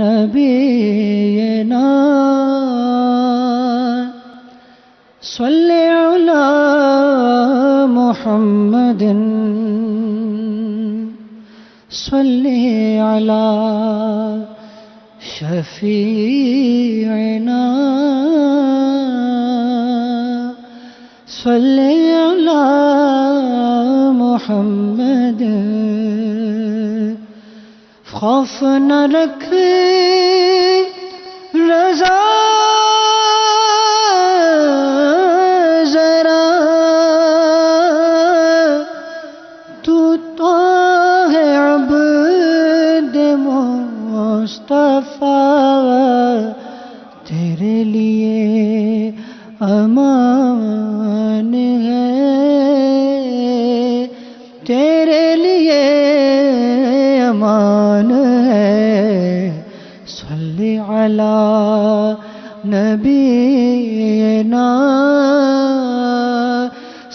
نبينا صل على محمد صل على شفيعنا صل على محمد خوف نہ رکھ رضا ذرا تو ہے عبد مصطفیٰ تیرے لیے امان ہے تیرے لیے امان ہے صلی علی نبینا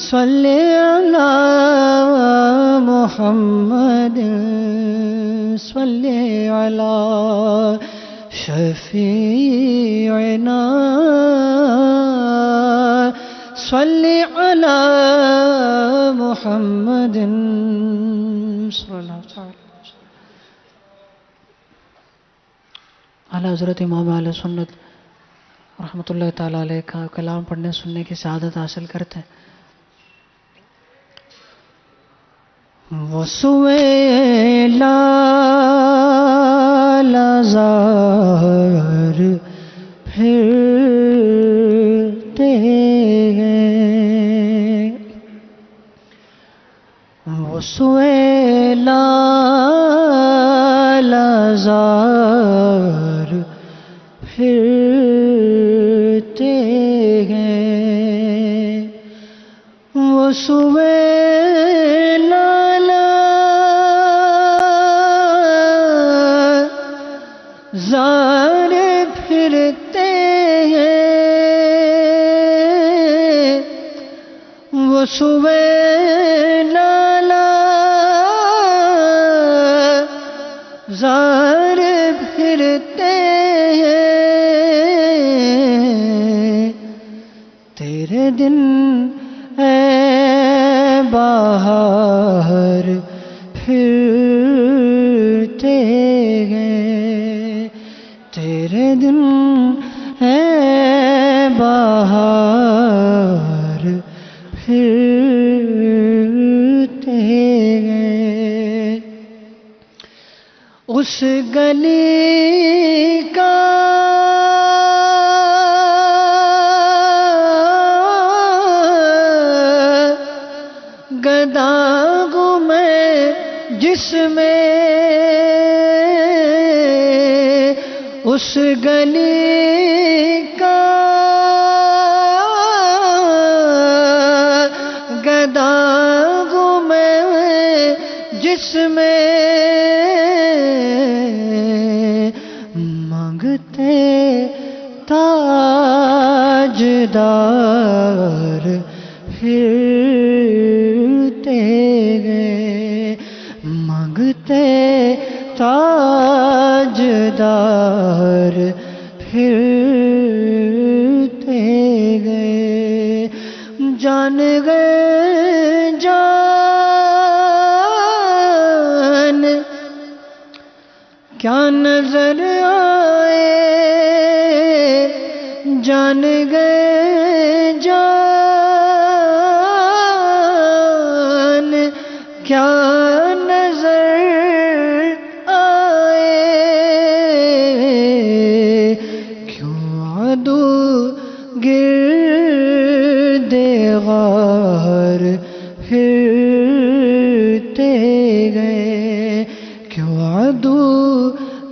صلی علی محمد صلی علی شفیعنا صلی علی محمد صلی اللہ علیہ وسلم. اعلیٰ حضرت امام اہل سنت رحمۃ اللہ تعالیٰ علیہ کا کلام پڑھنے سننے کی سعادت حاصل کرتے ہیں. وسوئے لال زار پھرتے ہیں وسوئے لال زار پھرتے ہیں وسوئے زار پھرتے ہیں وسوئے لالا زار پھرتے ہیں تیرے دن اے باہر پھرتے ہیں تیرے دن ہے باہر پھرتے گئے اس گلی کا گدا گم جس میں اس گلی کا گدا گم جس میں مانگتے تاجدار پھرتے گئے مانگتے تاجدار پھرتے گئے جان گئے جان کیا نظر آئے جان گئے جان کیا گرد غار پھرتے گئے کیوں عدو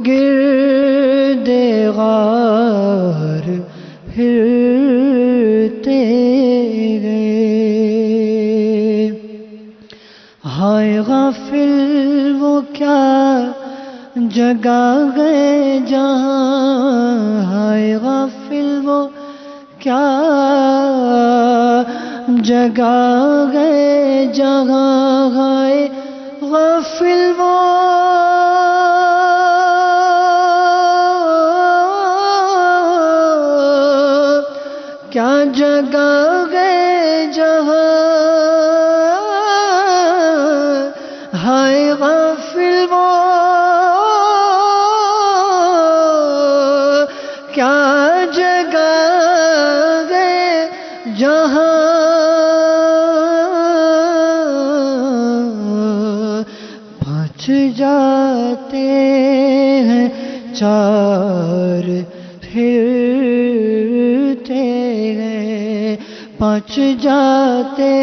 گرد غار پھرتے گئے ہائے غافل وہ کیا جگہ گئے جہاں ہائے غافل وہ کیا جگہ گئے جہاں ہائے غافل وہ جگہ گئے جہاں ہائے غافل وہ کیا جگہ گئے جہاں بچ جاتے ہیں چار پھرتے گئے بچ جاتے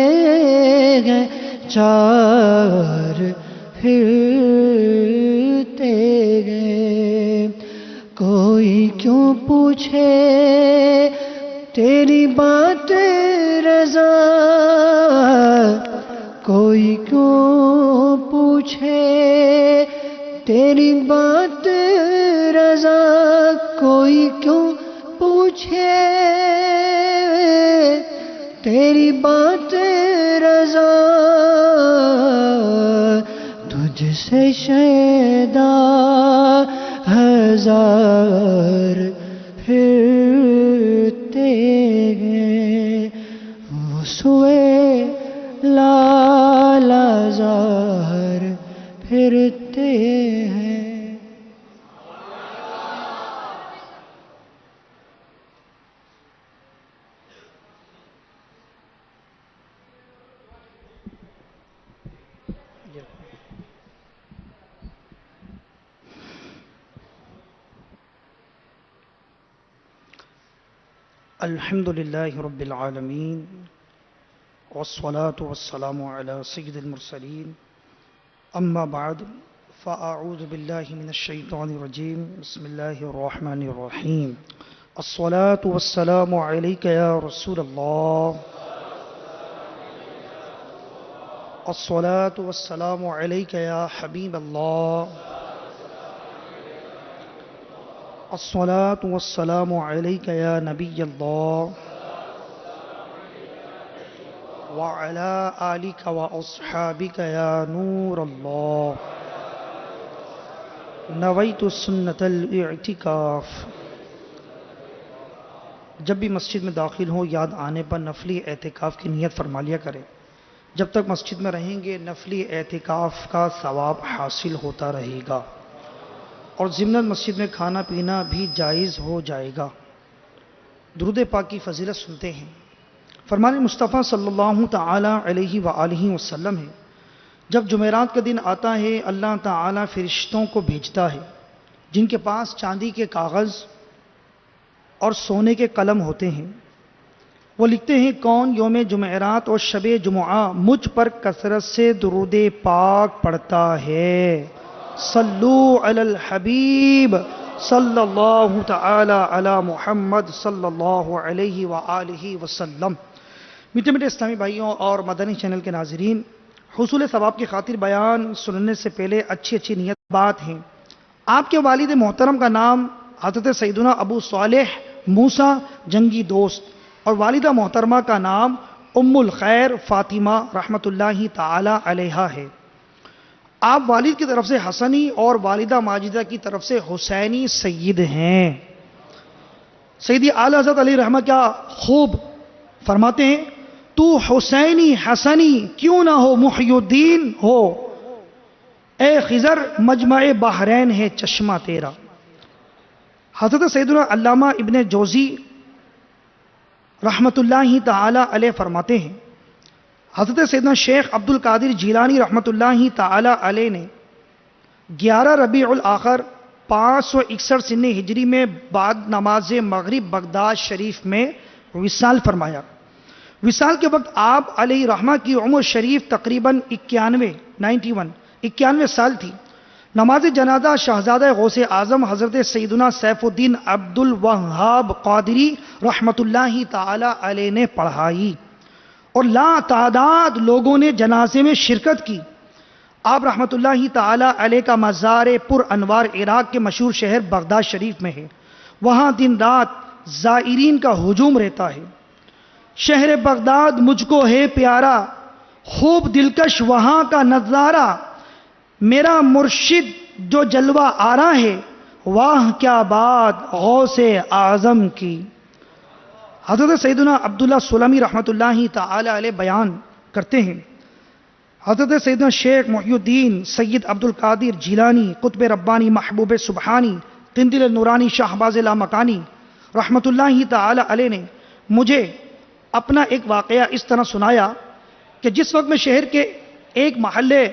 ہیں چار پھرتے گئے کوئی کیوں پوچھے تیری بات رضا کوئی کیوں پوچھے تیری بات رضا کوئی کیوں پوچھے تیری بات رضا تجھ سے شیدا ہزار پھرتے گئے وہ سوئے لالا زار پھرتے ہیں الحمد لله رب العالمين والصلاة والسلام على سيد المرسلين أما بعد فأعوذ بالله من الشيطان الرجيم بسم الله الرحمن الرحيم الصلاة والسلام عليك يا رسول الله الصلاة والسلام عليك يا حبيب الله الصلاة والسلام عليك يا نبي الله وعلى آلك وأصحابك يا نور الله نويت سنة الاعتكاف جب بھی مسجد میں داخل ہو یاد آنے پر نفلی اعتکاف کی نیت فرما لیا کرے جب تک مسجد میں رہیں گے نفلی اعتکاف کا ثواب حاصل ہوتا رہے گا اور ضمناً مسجد میں کھانا پینا بھی جائز ہو جائے گا درود پاک کی فضیلت سنتے ہیں فرمان مصطفیٰ صلی اللہ تعالی علیہ وآلہ وسلم ہے جب جمعرات کا دن آتا ہے اللہ تعالی فرشتوں کو بھیجتا ہے جن کے پاس چاندی کے کاغذ اور سونے کے قلم ہوتے ہیں وہ لکھتے ہیں کون یوم جمعرات اور شب جمعہ مجھ پر کثرت سے درود پاک پڑھتا ہے صلو علی الحبیب صلی اللہ تعالی علی محمد صلی اللہ علیہ وآلہ وسلم۔ میٹھے میٹھے اسلامی بھائیوں اور مدنی چینل کے ناظرین، حصول ثواب کی خاطر بیان سننے سے پہلے اچھی اچھی نیت بات ہیں۔ آپ کے والد محترم کا نام حضرت سیدنا ابو صالح موسیٰ جنگی دوست اور والدہ محترمہ کا نام ام الخیر فاطمہ رحمۃ اللہ تعالی علیہا ہے۔ آپ والد کی طرف سے حسنی اور والدہ ماجدہ کی طرف سے حسینی سید ہیں۔ سیدی اعلی حضرت علی رحمہ کیا خوب فرماتے ہیں، تو حسینی حسنی کیوں نہ ہو محی الدین ہو، اے خضر مجمع بحرین ہے چشمہ تیرا۔ حضرت سیدنا علامہ ابن جوزی رحمۃ اللہ تعالی علیہ فرماتے ہیں، حضرت سیدنا شیخ عبد القادر جیلانی رحمۃ اللہ تعالی علیہ نے 11 ربیع الآخر 561 سن ہجری میں بعد نماز مغرب بغداد شریف میں وصال فرمایا۔ وصال کے وقت آپ علیہ رحمہ کی عمر شریف تقریباً 91 سال تھی۔ نماز جنازہ شہزادہ غوث اعظم حضرت سیدنا سیف الدین عبد الوہاب قادری رحمۃ اللہ تعالی علیہ نے پڑھائی اور لا تعداد لوگوں نے جنازے میں شرکت کی۔ آپ رحمۃ اللہ تعالی علیہ کا مزار پر انوار عراق کے مشہور شہر بغداد شریف میں ہے۔ وہاں دن رات زائرین کا ہجوم رہتا ہے۔ شہر بغداد مجھ کو ہے پیارا، خوب دلکش وہاں کا نظارہ، میرا مرشد جو جلوہ آرا ہے، واہ کیا بات غوث اعظم کی۔ حضرت سیدنا عبداللہ سلمی رحمۃ اللہ تعالی علیہ بیان کرتے ہیں، حضرت سیدنا شیخ محی الدین سید عبد القادر جیلانی قطب ربانی محبوب سبحانی قندیل نورانی شہباز لامکانی رحمۃ اللہ تعالی علیہ نے مجھے اپنا ایک واقعہ اس طرح سنایا کہ جس وقت میں شہر کے ایک محلے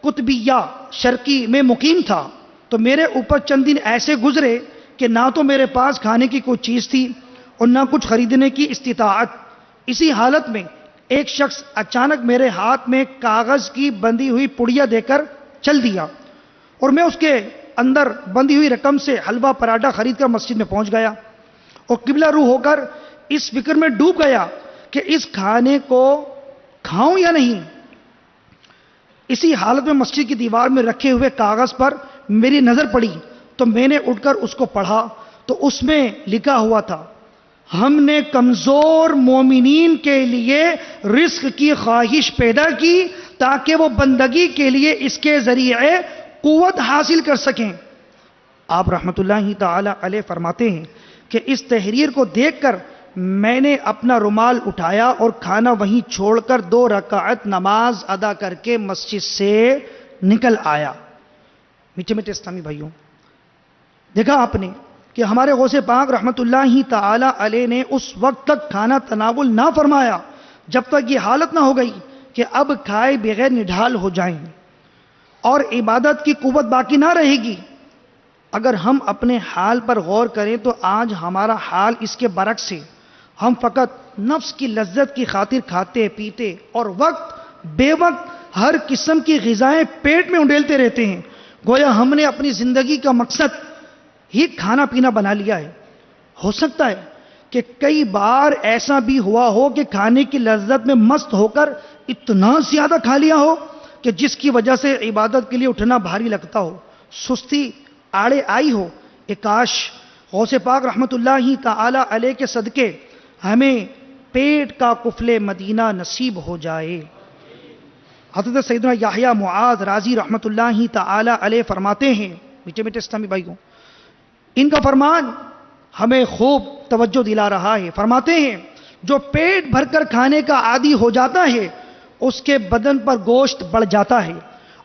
قطبیہ شرقی میں مقیم تھا تو میرے اوپر چند دن ایسے گزرے کہ نہ تو میرے پاس کھانے کی کوئی چیز تھی اور نہ کچھ خریدنے کی استطاعت۔ اسی حالت میں ایک شخص اچانک میرے ہاتھ میں کاغذ کی بندھی ہوئی پڑیا دے کر چل دیا اور میں اس کے اندر بندھی ہوئی رقم سے حلوہ پراٹھا خرید کر مسجد میں پہنچ گیا اور قبلہ رو ہو کر اس فکر میں ڈوب گیا کہ اس کھانے کو کھاؤں یا نہیں۔ اسی حالت میں مسجد کی دیوار میں رکھے ہوئے کاغذ پر میری نظر پڑی تو میں نے اٹھ کر اس کو پڑھا تو اس میں لکھا ہوا تھا، ہم نے کمزور مومنین کے لیے رزق کی خواہش پیدا کی تاکہ وہ بندگی کے لیے اس کے ذریعے قوت حاصل کر سکیں۔ آپ رحمت اللہ تعالی علیہ فرماتے ہیں کہ اس تحریر کو دیکھ کر میں نے اپنا رومال اٹھایا اور کھانا وہیں چھوڑ کر 2 رکعت نماز ادا کر کے مسجد سے نکل آیا۔ میٹھے میٹھے اسلامی بھائیوں، دیکھا آپ نے کہ ہمارے غوث پاک رحمت اللہ تعالی علیہ نے اس وقت تک کھانا تناول نہ فرمایا جب تک یہ حالت نہ ہو گئی کہ اب کھائے بغیر نڈھال ہو جائیں اور عبادت کی قوت باقی نہ رہے گی۔ اگر ہم اپنے حال پر غور کریں تو آج ہمارا حال اس کے برعکس ہے۔ ہم فقط نفس کی لذت کی خاطر کھاتے پیتے اور وقت بے وقت ہر قسم کی غذائیں پیٹ میں انڈیلتے رہتے ہیں، گویا ہم نے اپنی زندگی کا مقصد ہی کھانا پینا بنا لیا ہے۔ ہو سکتا ہے کہ کئی بار ایسا بھی ہوا ہو کہ کھانے کی لذت میں مست ہو کر اتنا زیادہ کھا لیا ہو کہ جس کی وجہ سے عبادت کے لیے اٹھنا بھاری لگتا ہو، سستی آڑے آئی ہو۔ کاش غوث پاک رحمت اللہ تعالی علیہ کے صدقے ہمیں پیٹ کا قفل مدینہ نصیب ہو جائے۔ حضرت سیدنا یحییٰ معاذ رازی رحمت اللہ تعالی علیہ فرماتے ہیں، میٹھے میٹھے اسلامی بھائیوں، ان کا فرمان ہمیں خوب توجہ دلا رہا ہے۔ فرماتے ہیں جو پیٹ بھر کر کھانے کا عادی ہو جاتا ہے اس کے بدن پر گوشت بڑھ جاتا ہے،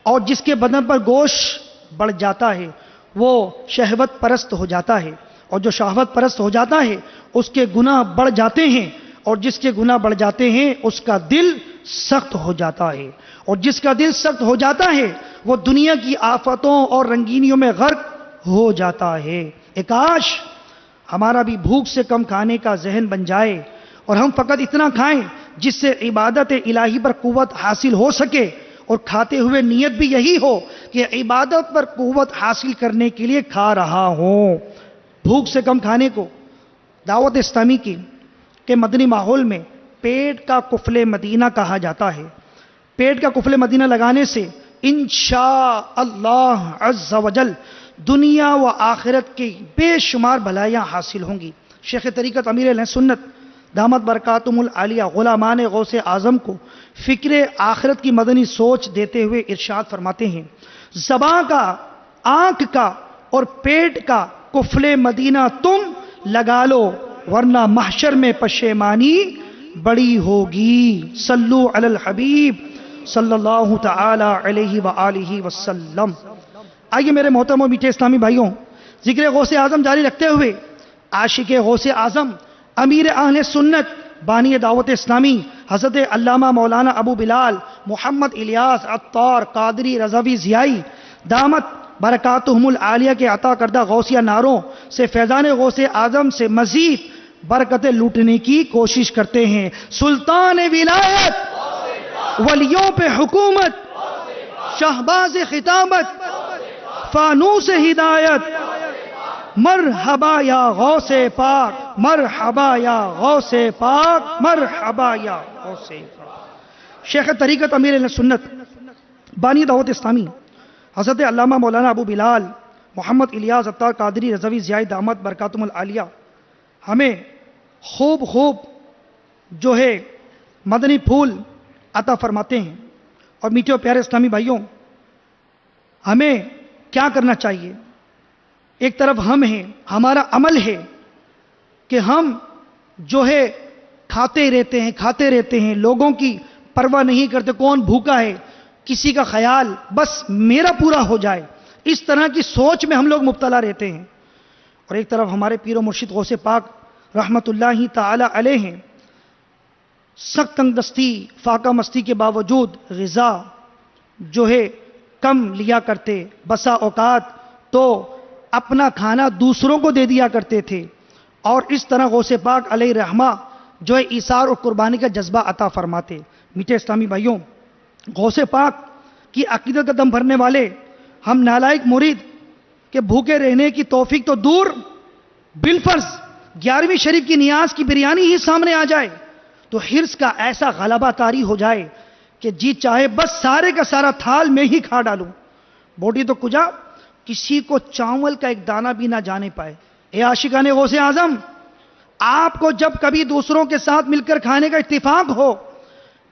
اور جس کے بدن پر گوشت بڑھ جاتا ہے وہ شہوت پرست ہو جاتا ہے، اور جو شہوت پرست ہو جاتا ہے اس کے گناہ بڑھ جاتے ہیں، اور جس کے گناہ بڑھ جاتے ہیں اس کا دل سخت ہو جاتا ہے، اور جس کا دل سخت ہو جاتا ہے وہ دنیا کی آفتوں اور رنگینیوں میں غرق ہو جاتا ہے۔ کاش ہمارا بھی بھوک سے کم کھانے کا ذہن بن جائے اور ہم فقط اتنا کھائیں جس سے عبادت الہی پر قوت حاصل ہو سکے، اور کھاتے ہوئے نیت بھی یہی ہو کہ عبادت پر قوت حاصل کرنے کے لیے کھا رہا ہوں۔ بھوک سے کم کھانے کو دعوت اسلامی کی کہ مدنی ماحول میں پیٹ کا قفل مدینہ کہا جاتا ہے۔ پیٹ کا قفل مدینہ لگانے سے انشاءاللہ عز و جل دنیا و آخرت کی بے شمار بھلائیاں حاصل ہوں گی۔ شیخ طریقت امیر اہل سنت دامت برکاتہم العالیہ غلامان غوث اعظم کو فکر آخرت کی مدنی سوچ دیتے ہوئے ارشاد فرماتے ہیں، زباں کا، آنکھ کا اور پیٹ کا قفل مدینہ تم لگا لو ورنہ محشر میں پشیمانی بڑی ہوگی۔ صلو علی الحبیب صلی اللہ تعالی علیہ وآلہ وسلم۔ آئیے میرے محترم و میٹھے اسلامی بھائیوں، ذکر غوث اعظم جاری رکھتے ہوئے عاشق غوث اعظم امیر اہل سنت بانی دعوت اسلامی حضرت علامہ مولانا ابو بلال محمد الیاس عطار قادری رضوی ضیائی دامت برکاتہم العالیہ کے عطا کردہ غوثیہ ناروں سے فیضان غوث اعظم سے مزید برکتیں لوٹنے کی کوشش کرتے ہیں۔ سلطان ولایت، ولیوں پہ حکومت، شہباز خطابت، فانوس ہدایت، مرحبا یا غوث پاک، مرحبا یا غوث پاک، مرحبا یا غوث پاک۔ شیخ طریقت امیر اہل سنت بانی دعوت اسلامی حضرت علامہ مولانا ابو بلال محمد الیاس عطار قادری رضوی ضیائی دامت برکاتہم العالیہ ہمیں خوب جو ہے مدنی پھول عطا فرماتے ہیں۔ اور میٹھے و پیارے اسلامی بھائیوں، ہمیں کیا کرنا چاہیے؟ ایک طرف ہم ہیں، ہمارا عمل ہے کہ ہم جو ہے کھاتے رہتے ہیں، لوگوں کی پرواہ نہیں کرتے، کون بھوکا ہے، کسی کا خیال بس میرا پورا ہو جائے، اس طرح کی سوچ میں ہم لوگ مبتلا رہتے ہیں۔ اور ایک طرف ہمارے پیر و مرشد غوث پاک رحمت اللہ تعالی علیہ ہیں، سخت تنگ دستی فاقہ مستی کے باوجود غذا جو ہے کم لیا کرتے، بسا اوقات تو اپنا کھانا دوسروں کو دے دیا کرتے تھے، اور اس طرح غوث پاک علیہ رحمہ جو ہے ایثار اور قربانی کا جذبہ عطا فرماتے۔ میٹھے اسلامی بھائیوں، غوث پاک کی عقیدت کا دم بھرنے والے ہم نالائق مرید کہ بھوکے رہنے کی توفیق تو دور، بالفرض 11ویں شریف کی نیاز کی بریانی ہی سامنے آ جائے تو حرص کا ایسا غلبہ طاری ہو جائے کہ جی چاہے بس سارے کا سارا تھال میں ہی کھا ڈالوں، بوٹی تو کجا کسی کو چاول کا ایک دانہ بھی نہ جانے پائے۔ اے عاشقان غوث اعظم، آپ کو جب کبھی دوسروں کے ساتھ مل کر کھانے کا اتفاق ہو،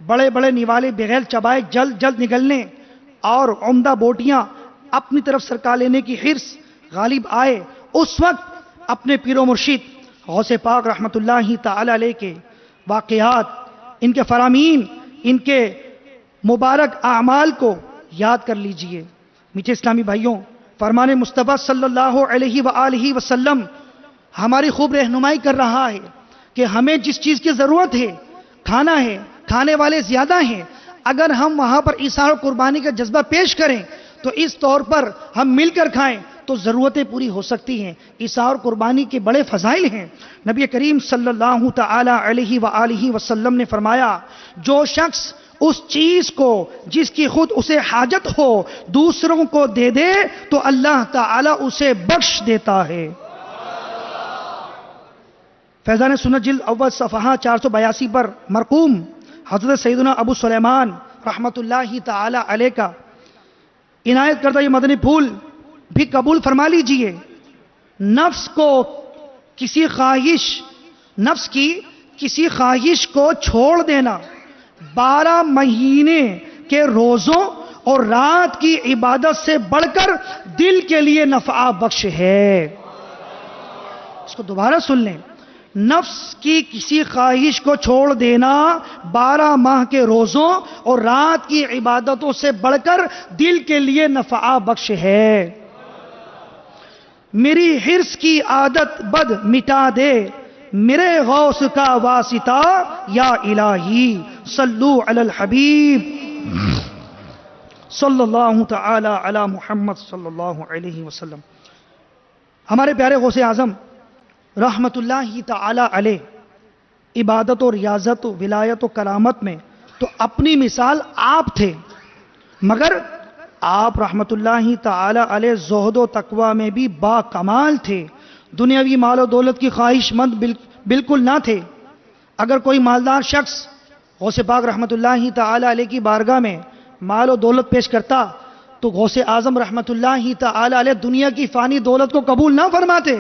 بڑے بڑے نوالے بغیر چبائے جلد جلد نگلنے اور عمدہ بوٹیاں اپنی طرف سرکا لینے کی حرص غالب آئے، اس وقت اپنے پیر و مرشد غوث پاک رحمت اللہ تعالی علیہ کے واقعات، ان کے فرامین، ان کے مبارک اعمال کو یاد کر لیجئے۔ میٹھے اسلامی بھائیوں، فرمان مصطفیٰ صلی اللہ علیہ وآلہ وسلم ہماری خوب رہنمائی کر رہا ہے کہ ہمیں جس چیز کی ضرورت ہے، کھانا ہے، کھانے والے زیادہ ہیں، اگر ہم وہاں پر ایثار و قربانی کا جذبہ پیش کریں تو اس طور پر ہم مل کر کھائیں تو ضرورتیں پوری ہو سکتی ہیں۔ ایثار اور قربانی کے بڑے فضائل ہیں۔ نبی کریم صلی اللہ تعالی علیہ وآلہ وسلم نے فرمایا، جو شخص اس چیز کو جس کی خود اسے حاجت ہو دوسروں کو دے دے تو اللہ تعالی اسے بخش دیتا ہے۔ فیضان سنت جلد اول صفحہ 482 پر مرقوم حضرت سیدنا ابو سلیمان رحمت اللہ تعالی علیہ کا عنایت کردہ یہ مدنی پھول بھی قبول فرما لیجئے۔ نفس کی کسی خواہش کو چھوڑ دینا 12 مہینے کے روزوں اور رات کی عبادت سے بڑھ کر دل کے لیے نفع بخش ہے۔ اس کو دوبارہ سن لیں، نفس کی کسی خواہش کو چھوڑ دینا 12 ماہ کے روزوں اور رات کی عبادتوں سے بڑھ کر دل کے لیے نفع بخش ہے۔ میری حرص کی عادت بد مٹا دے میرے غوث کا واسطہ یا الہی، صلو علی الحبیب صلی اللہ تعالی علی محمد صلی اللہ علیہ وسلم۔ ہمارے پیارے غوث اعظم رحمت اللہ تعالی علیہ عبادت و ریاضت و ولایت و کرامت میں تو اپنی مثال آپ تھے، مگر آپ رحمت اللہ تعالی علیہ زہد و تقوی میں بھی با کمال تھے۔ دنیاوی مال و دولت کی خواہش مند بالکل نہ تھے۔ اگر کوئی مالدار شخص غوث پاک رحمت اللہ تعالی علیہ کی بارگاہ میں مال و دولت پیش کرتا تو غوث اعظم رحمت اللہ تعالی علیہ دنیا کی فانی دولت کو قبول نہ فرماتے۔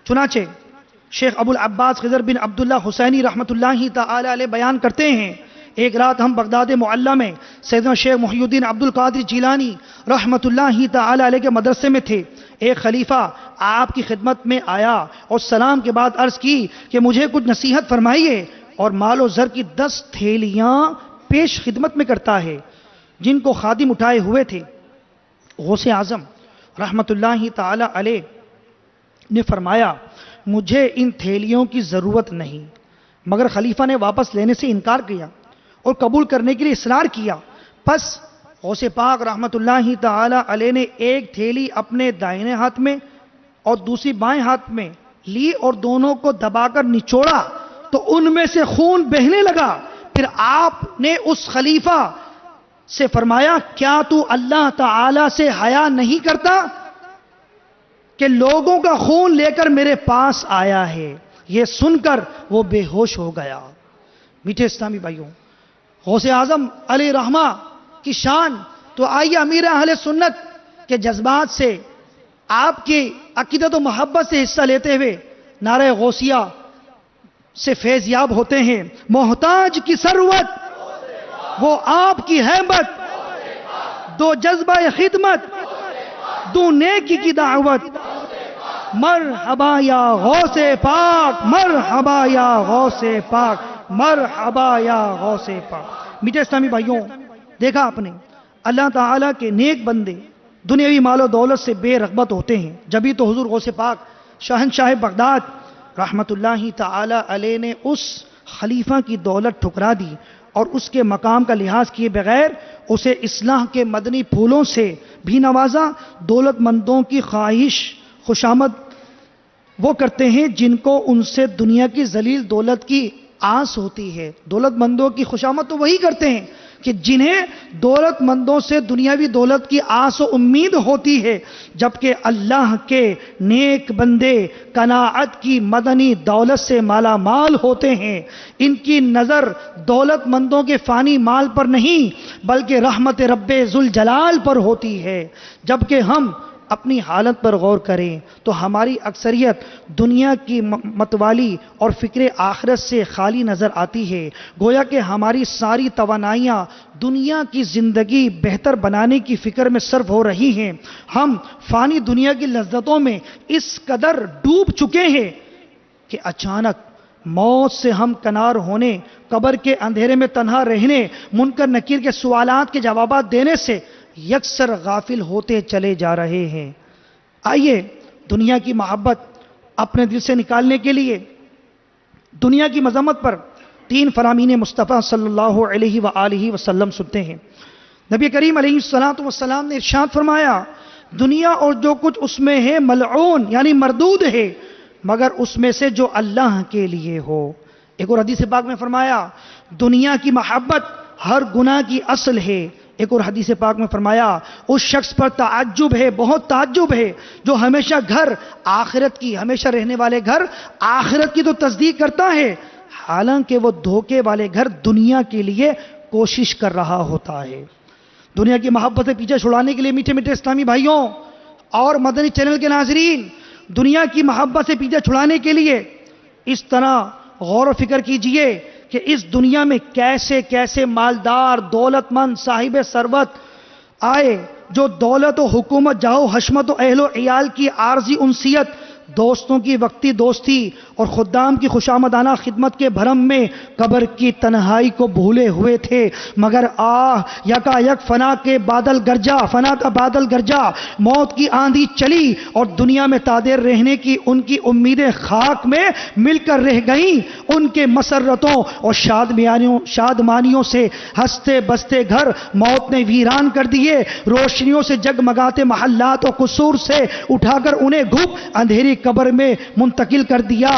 چنانچہ شیخ ابو العباس خضر بن عبداللہ حسینی رحمت اللہ تعالی علیہ بیان کرتے ہیں، ایک رات ہم بغداد معلی میں سیدنا شیخ محی الدین عبد القادر جیلانی رحمت اللہ تعالی علیہ کے مدرسے میں تھے۔ ایک خلیفہ آپ کی خدمت میں آیا اور سلام کے بعد عرض کی کہ مجھے کچھ نصیحت فرمائیے، اور مال و زر کی 10 تھیلیاں پیش خدمت میں کرتا ہے جن کو خادم اٹھائے ہوئے تھے۔ غوث اعظم رحمت اللہ تعالی علیہ نے فرمایا، مجھے ان تھیلیوں کی ضرورت نہیں، مگر خلیفہ نے واپس لینے سے انکار کیا اور قبول کرنے کے لیے اصرار کیا۔ پس غوث پاک رحمت اللہ تعالی علیہ نے ایک تھیلی اپنے دائیں ہاتھ میں اور دوسری بائیں ہاتھ میں لی اور دونوں کو دبا کر نچوڑا تو ان میں سے خون بہنے لگا۔ پھر آپ نے اس خلیفہ سے فرمایا، کیا تو اللہ تعالی سے حیا نہیں کرتا کہ لوگوں کا خون لے کر میرے پاس آیا ہے؟ یہ سن کر وہ بے ہوش ہو گیا۔ میٹھے اسلامی بھائیوں، غوث اعظم علیہ رحمہ کی شان تو آئیے امیر اہل سنت کے جذبات سے، آپ کی عقیدت و محبت سے حصہ لیتے ہوئے نعرہ غوثیہ سے فیض یاب ہوتے ہیں۔ محتاج کی ثروت وہ آپ کی ہیبت، دو جذبہ خدمت، دو نیکی کی دعوت، مرحبا یا غوث پاک، مرحبا یا غوث پاک، مرحبا یا غوث پاک۔ میٹھے اسلامی بھائیوں، دیکھا آپ نے اللہ تعالیٰ کے نیک بندے دنیاوی مال و دولت سے بے رغبت ہوتے ہیں، جبھی تو حضور غوث پاک شہنشاہ بغداد رحمت اللہ تعالی علیہ نے اس خلیفہ کی دولت ٹھکرا دی اور اس کے مقام کا لحاظ کیے بغیر اسے اصلاح کے مدنی پھولوں سے بھی نوازا۔ دولت مندوں کی خواہش خوشامد وہ کرتے ہیں جن کو ان سے دنیا کی ذلیل دولت کی آس ہوتی ہے۔ دولت مندوں کی خوشامد تو وہی کرتے ہیں کہ جنہیں دولت مندوں سے دنیاوی دولت کی آس و امید ہوتی ہے، جبکہ اللہ کے نیک بندے قناعت کی مدنی دولت سے مالا مال ہوتے ہیں۔ ان کی نظر دولت مندوں کے فانی مال پر نہیں بلکہ رحمت رب ذوالجلال پر ہوتی ہے۔ جبکہ ہم اپنی حالت پر غور کریں تو ہماری اکثریت دنیا کی متوالی اور فکر آخرت سے خالی نظر آتی ہے، گویا کہ ہماری ساری توانائیاں دنیا کی زندگی بہتر بنانے کی فکر میں صرف ہو رہی ہیں۔ ہم فانی دنیا کی لذتوں میں اس قدر ڈوب چکے ہیں کہ اچانک موت سے ہم کنار ہونے، قبر کے اندھیرے میں تنہا رہنے، منکر نکیر کے سوالات کے جوابات دینے سے یکسر غافل ہوتے چلے جا رہے ہیں۔ آئیے دنیا کی محبت اپنے دل سے نکالنے کے لیے دنیا کی مذمت پر 3 فرامین مصطفیٰ صلی اللہ علیہ وآلہ وسلم سنتے ہیں۔ نبی کریم علیہ السلام نے ارشاد فرمایا، دنیا اور جو کچھ اس میں ہے ملعون یعنی مردود ہے، مگر اس میں سے جو اللہ کے لیے ہو۔ ایک اور حدیث پاک میں فرمایا، دنیا کی محبت ہر گناہ کی اصل ہے۔ ایک اور حدیث پاک میں فرمایا، اس شخص پر تعجب ہے، بہت تعجب ہے، جو ہمیشہ گھر آخرت کی، ہمیشہ رہنے والے گھر آخرت کی تو تصدیق کرتا ہے، حالانکہ وہ دھوکے والے گھر دنیا کے لیے کوشش کر رہا ہوتا ہے۔ دنیا کی محبت سے پیچھے چھڑانے کے لیے میٹھے میٹھے اسلامی بھائیوں اور مدنی چینل کے ناظرین، دنیا کی محبت سے پیچھے چھڑانے کے لیے اس طرح غور و فکر کیجئے کہ اس دنیا میں کیسے کیسے مالدار، دولت مند، صاحب ثروت آئے جو دولت و حکومت، جاہ و حشمت و اہل و عیال کی عارضی انسیت، دوستوں کی وقتی دوستی اور خدام کی خوشامدانہ خدمت کے بھرم میں قبر کی تنہائی کو بھولے ہوئے تھے، مگر یکا یک فنا کا بادل گرجا، موت کی آندھی چلی اور دنیا میں تادیر رہنے کی ان کی امیدیں خاک میں مل کر رہ گئیں۔ ان کے مسرتوں اور شادمانیوں سے ہنستے بستے گھر موت نے ویران کر دیے، روشنیوں سے جگمگاتے محلات و قصور سے اٹھا کر انہیں گھپ اندھیری قبر میں منتقل کر دیا۔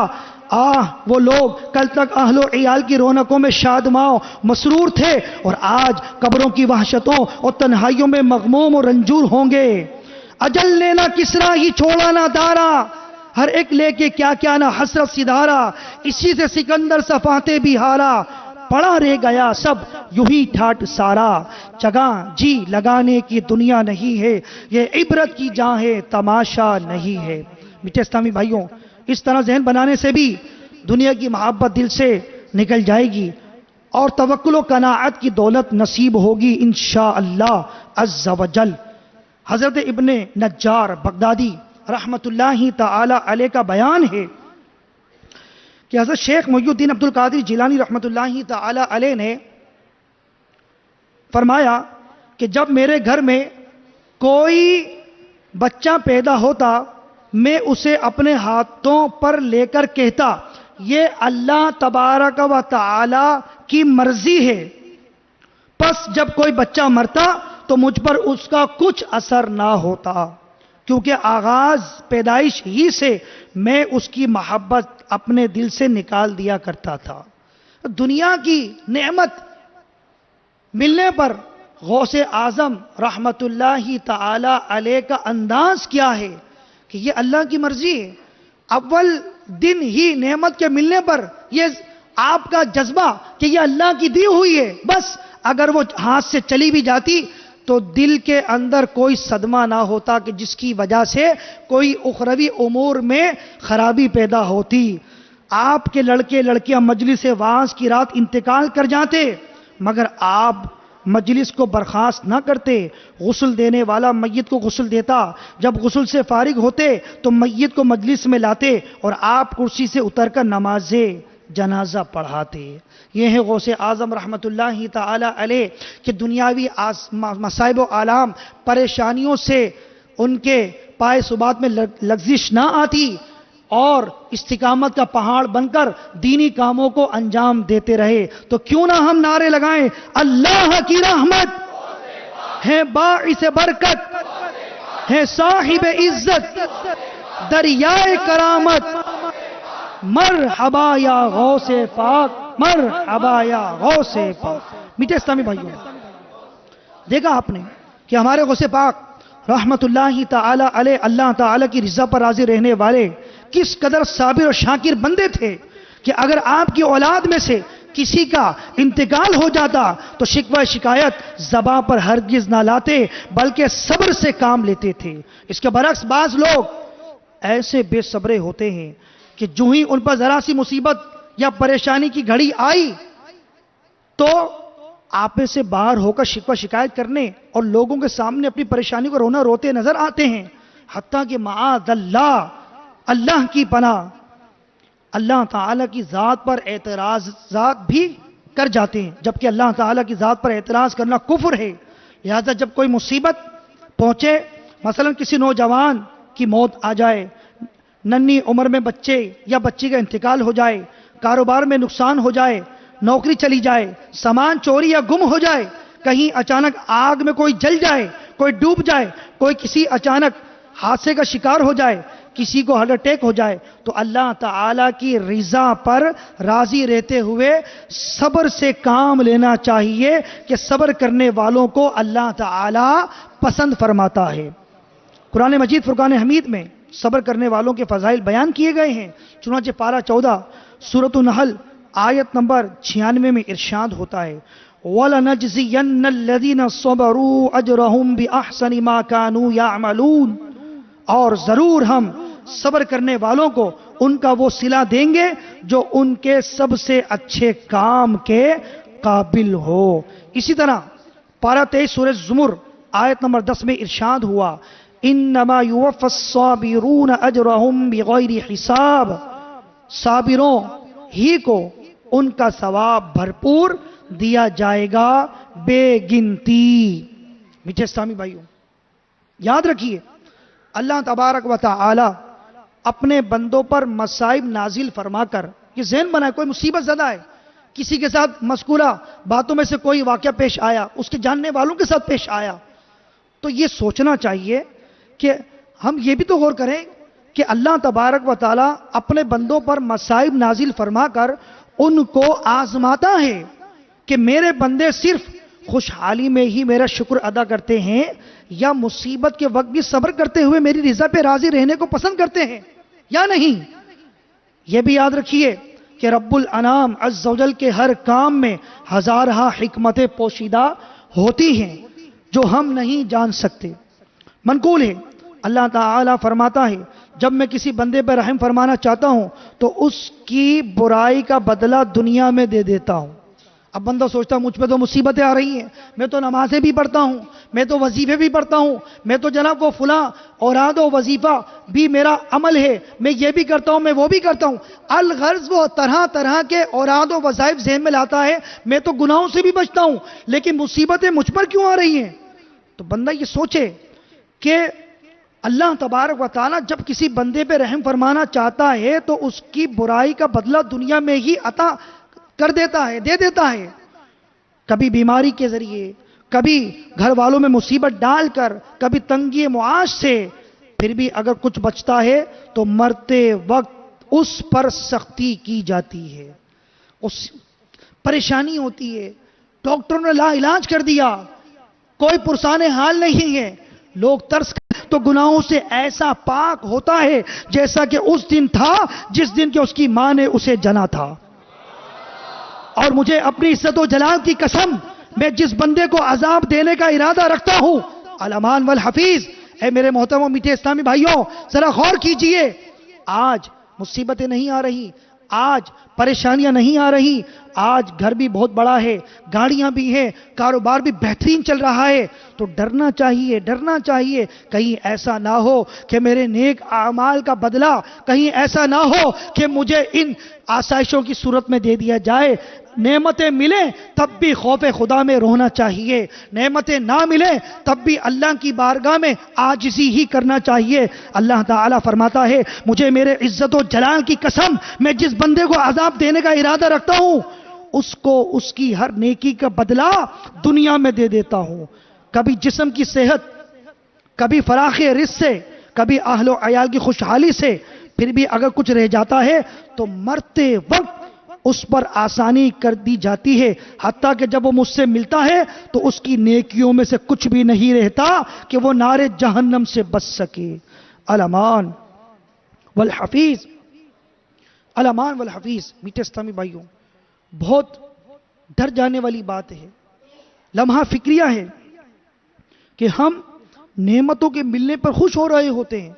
وہ لوگ کل تک اہل و عیال کی رونقوں میں شادماں مسرور تھے اور آج قبروں کی وحشتوں اور تنہائیوں میں مغموم اور رنجور ہوں گے۔ اجل نے نہ کسرا ہی چھوڑا نہ دارا، ہر ایک لے کے کیا کیا نہ حسرت سدھارا، اسی سے سکندر صفاتے بھی ہارا، پڑا رہ گیا سب یوں ہی ٹھاٹ سارا، جگہ جی لگانے کی دنیا نہیں ہے، یہ عبرت کی جاں ہے تماشا نہیں ہے۔ میٹھے اسلامی بھائیوں، اس طرح ذہن بنانے سے بھی دنیا کی محبت دل سے نکل جائے گی اور توکل و قناعت کی دولت نصیب ہوگی انشاءاللہ عز و جل۔ حضرت ابن نجار بغدادی رحمت اللہ تعالی علیہ کا بیان ہے کہ حضرت شیخ محی الدین عبد القادر جیلانی رحمت اللہ تعالی علیہ نے فرمایا کہ جب میرے گھر میں کوئی بچہ پیدا ہوتا میں اسے اپنے ہاتھوں پر لے کر کہتا یہ اللہ تبارک و تعالی کی مرضی ہے، پس جب کوئی بچہ مرتا تو مجھ پر اس کا کچھ اثر نہ ہوتا، کیونکہ آغاز پیدائش ہی سے میں اس کی محبت اپنے دل سے نکال دیا کرتا تھا۔ دنیا کی نعمت ملنے پر غوث اعظم رحمت اللہ تعالی علیہ کا انداز کیا ہے کہ یہ اللہ کی مرضی ہے۔ اول دن ہی نعمت کے ملنے پر یہ آپ کا جذبہ کہ یہ اللہ کی دی ہوئی ہے، بس اگر وہ ہاتھ سے چلی بھی جاتی تو دل کے اندر کوئی صدمہ نہ ہوتا کہ جس کی وجہ سے کوئی اخروی امور میں خرابی پیدا ہوتی۔ آپ کے لڑکے لڑکیاں مجلس واعظ کی رات انتقال کر جاتے، مگر آپ مجلس کو برخاست نہ کرتے، غسل دینے والا میت کو غسل دیتا، جب غسل سے فارغ ہوتے تو میت کو مجلس میں لاتے اور آپ کرسی سے اتر کر نماز جنازہ پڑھاتے۔ یہ ہے غوث اعظم رحمت اللہ تعالی علیہ کہ دنیاوی مصائب و آلام پریشانیوں سے ان کے پائے ثبات میں لغزش نہ آتی اور استقامت کا پہاڑ بن کر دینی کاموں کو انجام دیتے رہے۔ تو کیوں نہ ہم نعرے لگائیں، اللہ کی رحمت ہے باعث برکت، ہے صاحب عزت، دریائے کرامت، مرحبا یا غوث پاک، مرحبا یا غوث پاک۔ میٹھے اسلامی بھائیوں، دیکھا آپ نے کہ ہمارے غوث پاک رحمت اللہ تعالی علیہ، اللہ تعالی کی رضا پر راضی رہنے والے کس قدر صابر اور شاکر بندے تھے کہ اگر آپ کی اولاد میں سے کسی کا انتقال ہو جاتا تو شکوہ شکایت زباں پر ہرگز نہ لاتے بلکہ صبر سے کام لیتے تھے۔ اس کے برعکس بعض لوگ ایسے بے صبرے ہوتے ہیں کہ جو ہی ان پر ذرا سی مصیبت یا پریشانی کی گھڑی آئی تو آپے سے باہر ہو کر شکوہ شکایت کرنے اور لوگوں کے سامنے اپنی پریشانی کو رونا روتے نظر آتے ہیں، حتیٰ کہ معاذ اللہ، اللہ کی پناہ، اللہ تعالیٰ کی ذات پر اعتراضات بھی کر جاتے ہیں، جبکہ اللہ تعالیٰ کی ذات پر اعتراض کرنا کفر ہے۔ لہذا جب کوئی مصیبت پہنچے، مثلا کسی نوجوان کی موت آ جائے، ننھی عمر میں بچے یا بچی کا انتقال ہو جائے، کاروبار میں نقصان ہو جائے، نوکری چلی جائے، سامان چوری یا گم ہو جائے، کہیں اچانک آگ میں کوئی جل جائے، کوئی ڈوب جائے، کوئی کسی اچانک حادثے کا شکار ہو جائے، کسی کو ہارٹ اٹیک ہو جائے، تو اللہ تعالیٰ کی رضا پر راضی رہتے ہوئے صبر سے کام لینا چاہیے کہ صبر کرنے والوں کو اللہ تعالیٰ پسند فرماتا ہے۔ قرآن مجید فرقان حمید میں صبر کرنے والوں کے فضائل بیان کیے گئے ہیں۔ چنانچہ پارہ 14 سورۃ النحل آیت نمبر 96 میں ارشاد ہوتا ہے، وَلَنَجْزِيَنَّ الَّذِينَ صَبَرُوا أَجْرَهُمْ بِأَحْسَنِ مَا كَانُوا يَعْمَلُونَ، اور ضرور ہم صبر کرنے والوں کو ان کا وہ صلہ دیں گے جو ان کے سب سے اچھے کام کے قابل ہو۔ اسی طرح پارہ 23 سورہ زمر آیت نمبر 10 میں ارشاد ہوا، انما یوفی الصابرون اجرهم بغیر حساب، صابروں ہی کو ان کا ثواب بھرپور دیا جائے گا بے گنتی۔ میٹھے اسلامی بھائیوں، یاد رکھیے اللہ تبارک و تعالی اپنے بندوں پر مصائب نازل فرما کر، یہ ذہن بنائے کوئی مصیبت زدہ ہے، کسی کے ساتھ مذکورہ باتوں میں سے کوئی واقعہ پیش آیا، اس کے جاننے والوں کے ساتھ پیش آیا، تو یہ سوچنا چاہیے کہ ہم یہ بھی تو غور کریں کہ اللہ تبارک و تعالی اپنے بندوں پر مصائب نازل فرما کر ان کو آزماتا ہے کہ میرے بندے صرف خوشحالی میں ہی میرا شکر ادا کرتے ہیں یا مصیبت کے وقت بھی صبر کرتے ہوئے میری رضا پہ راضی رہنے کو پسند کرتے ہیں یا نہیں۔ یہ بھی یاد رکھیے کہ رب الانام عز و جل کے ہر کام میں ہزارہ حکمتیں پوشیدہ ہوتی ہیں جو ہم نہیں جان سکتے۔ منقول ہے اللہ تعالیٰ فرماتا ہے، جب میں کسی بندے پر رحم فرمانا چاہتا ہوں تو اس کی برائی کا بدلہ دنیا میں دے دیتا ہوں۔ اب بندہ سوچتا ہے مجھ پہ تو مصیبتیں آ رہی ہیں، میں تو نمازیں بھی پڑھتا ہوں، میں تو وظیفے بھی پڑھتا ہوں، میں تو جناب وہ فلاں اوراد و وظیفہ بھی میرا عمل ہے، میں یہ بھی کرتا ہوں، میں وہ بھی کرتا ہوں، الغرض وہ طرح طرح کے اوراد و وظائف ذہن میں لاتا ہے، میں تو گناہوں سے بھی بچتا ہوں، لیکن مصیبتیں مجھ پر کیوں آ رہی ہیں؟ تو بندہ یہ سوچے کہ اللہ تبارک و تعالیٰ جب کسی بندے پہ رحم فرمانا چاہتا ہے تو اس کی برائی کا بدلہ دنیا میں ہی عطا کر دیتا ہے، دے دیتا ہے، کبھی بیماری کے ذریعے، کبھی گھر والوں میں مصیبت ڈال کر، کبھی تنگی معاش سے، پھر بھی اگر کچھ بچتا ہے تو مرتے وقت اس پر سختی کی جاتی ہے، اس پریشانی ہوتی ہے، ڈاکٹروں نے لا علاج کر دیا، کوئی پرسان حال نہیں ہے، لوگ ترس تو گناہوں سے ایسا پاک ہوتا ہے جیسا کہ اس دن تھا جس دن کہ اس کی ماں نے اسے جنا تھا۔ اور مجھے اپنی عزت و جلال کی قسم، میں جس بندے کو عذاب دینے کا ارادہ رکھتا ہوں، الامان والحفیظ، اے میرے محترم و میٹھے اسلامی بھائیوں ذرا غور کیجئے، آج مصیبتیں نہیں آ رہی، آج پریشانیاں نہیں آ رہی، آج گھر بھی بہت بڑا ہے، گاڑیاں بھی ہیں، کاروبار بھی بہترین چل رہا ہے، تو ڈرنا چاہیے کہیں ایسا نہ ہو کہ میرے نیک اعمال کا بدلہ کہیں ایسا نہ ہو کہ مجھے ان آسائشوں کی صورت میں دے دیا جائے۔ نعمتیں ملیں تب بھی خوف خدا میں رونا چاہیے، نعمتیں نہ ملیں تب بھی اللہ کی بارگاہ میں عاجزی ہی کرنا چاہیے۔ اللہ تعالیٰ فرماتا ہے مجھے میرے عزت و جلال کی قسم، میں جس بندے کو عذاب دینے کا ارادہ رکھتا ہوں اس کو اس کی ہر نیکی کا بدلہ دنیا میں دے دیتا ہوں۔ کبھی جسم کی صحت، کبھی فراخ رزق سے، کبھی اہل و عیال کی خوشحالی سے، پھر بھی اگر کچھ رہ جاتا ہے تو مرتے وقت اس پر آسانی کر دی جاتی ہے، حتیٰ کہ جب وہ مجھ سے ملتا ہے تو اس کی نیکیوں میں سے کچھ بھی نہیں رہتا کہ وہ نار جہنم سے بچ سکے۔ الامان والحفیظ، الامان والحفیظ، میٹھے اسلامی بھائیوں، بہت ڈر جانے والی بات ہے، لمحہ فکریہ ہے کہ ہم نعمتوں کے ملنے پر خوش ہو رہے ہوتے ہیں۔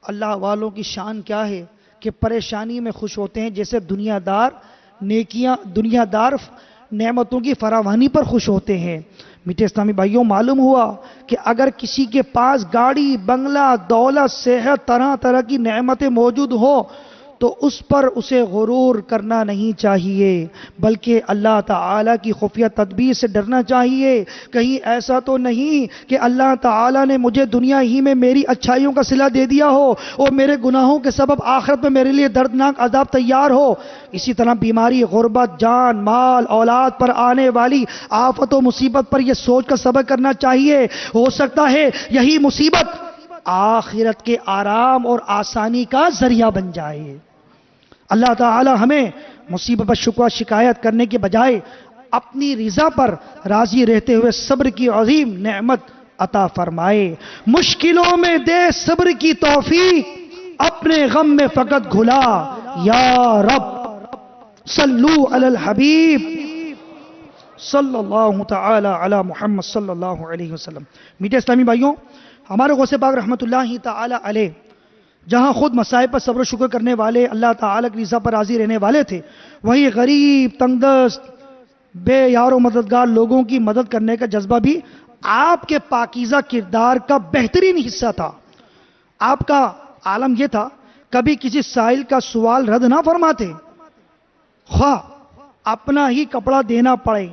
اللہ والوں کی شان کیا ہے کہ پریشانی میں خوش ہوتے ہیں، جیسے دنیا دار نعمتوں کی فراوانی پر خوش ہوتے ہیں۔ میٹھے اسلامی بھائیوں، معلوم ہوا کہ اگر کسی کے پاس گاڑی، بنگلہ، دولت، صحت، طرح طرح کی نعمتیں موجود ہو تو اس پر اسے غرور کرنا نہیں چاہیے، بلکہ اللہ تعالیٰ کی خفیہ تدبیر سے ڈرنا چاہیے۔ کہیں ایسا تو نہیں کہ اللہ تعالیٰ نے مجھے دنیا ہی میں میری اچھائیوں کا صلہ دے دیا ہو اور میرے گناہوں کے سبب آخرت میں میرے لیے دردناک عذاب تیار ہو۔ اسی طرح بیماری، غربت، جان، مال، اولاد پر آنے والی آفت و مصیبت پر یہ سوچ کر صبر کرنا چاہیے، ہو سکتا ہے یہی مصیبت آخرت کے آرام اور آسانی کا ذریعہ بن جائے۔ اللہ تعالی ہمیں مصیبت پر شکوہ شکایت کرنے کے بجائے اپنی رضا پر راضی رہتے ہوئے صبر کی عظیم نعمت عطا فرمائے۔ مشکلوں میں دے صبر کی توفیق، اپنے غم میں فقط گھلا یا رب۔ صلو علی الحبیب صلی اللہ تعالی علی محمد صلی اللہ علیہ وسلم۔ میٹھے اسلامی بھائیوں، ہمارے غوث پاک رحمت اللہ تعالی علیہ جہاں خود مصائب پر صبر و شکر کرنے والے، اللہ تعالیٰ کی رضا پر راضی رہنے والے تھے، وہیں غریب، تنگ دست، بے یار و مددگار لوگوں کی مدد کرنے کا جذبہ بھی آپ کے پاکیزہ کردار کا بہترین حصہ تھا۔ آپ کا عالم یہ تھا، کبھی کسی سائل کا سوال رد نہ فرماتے، خواہ اپنا ہی کپڑا دینا پڑے۔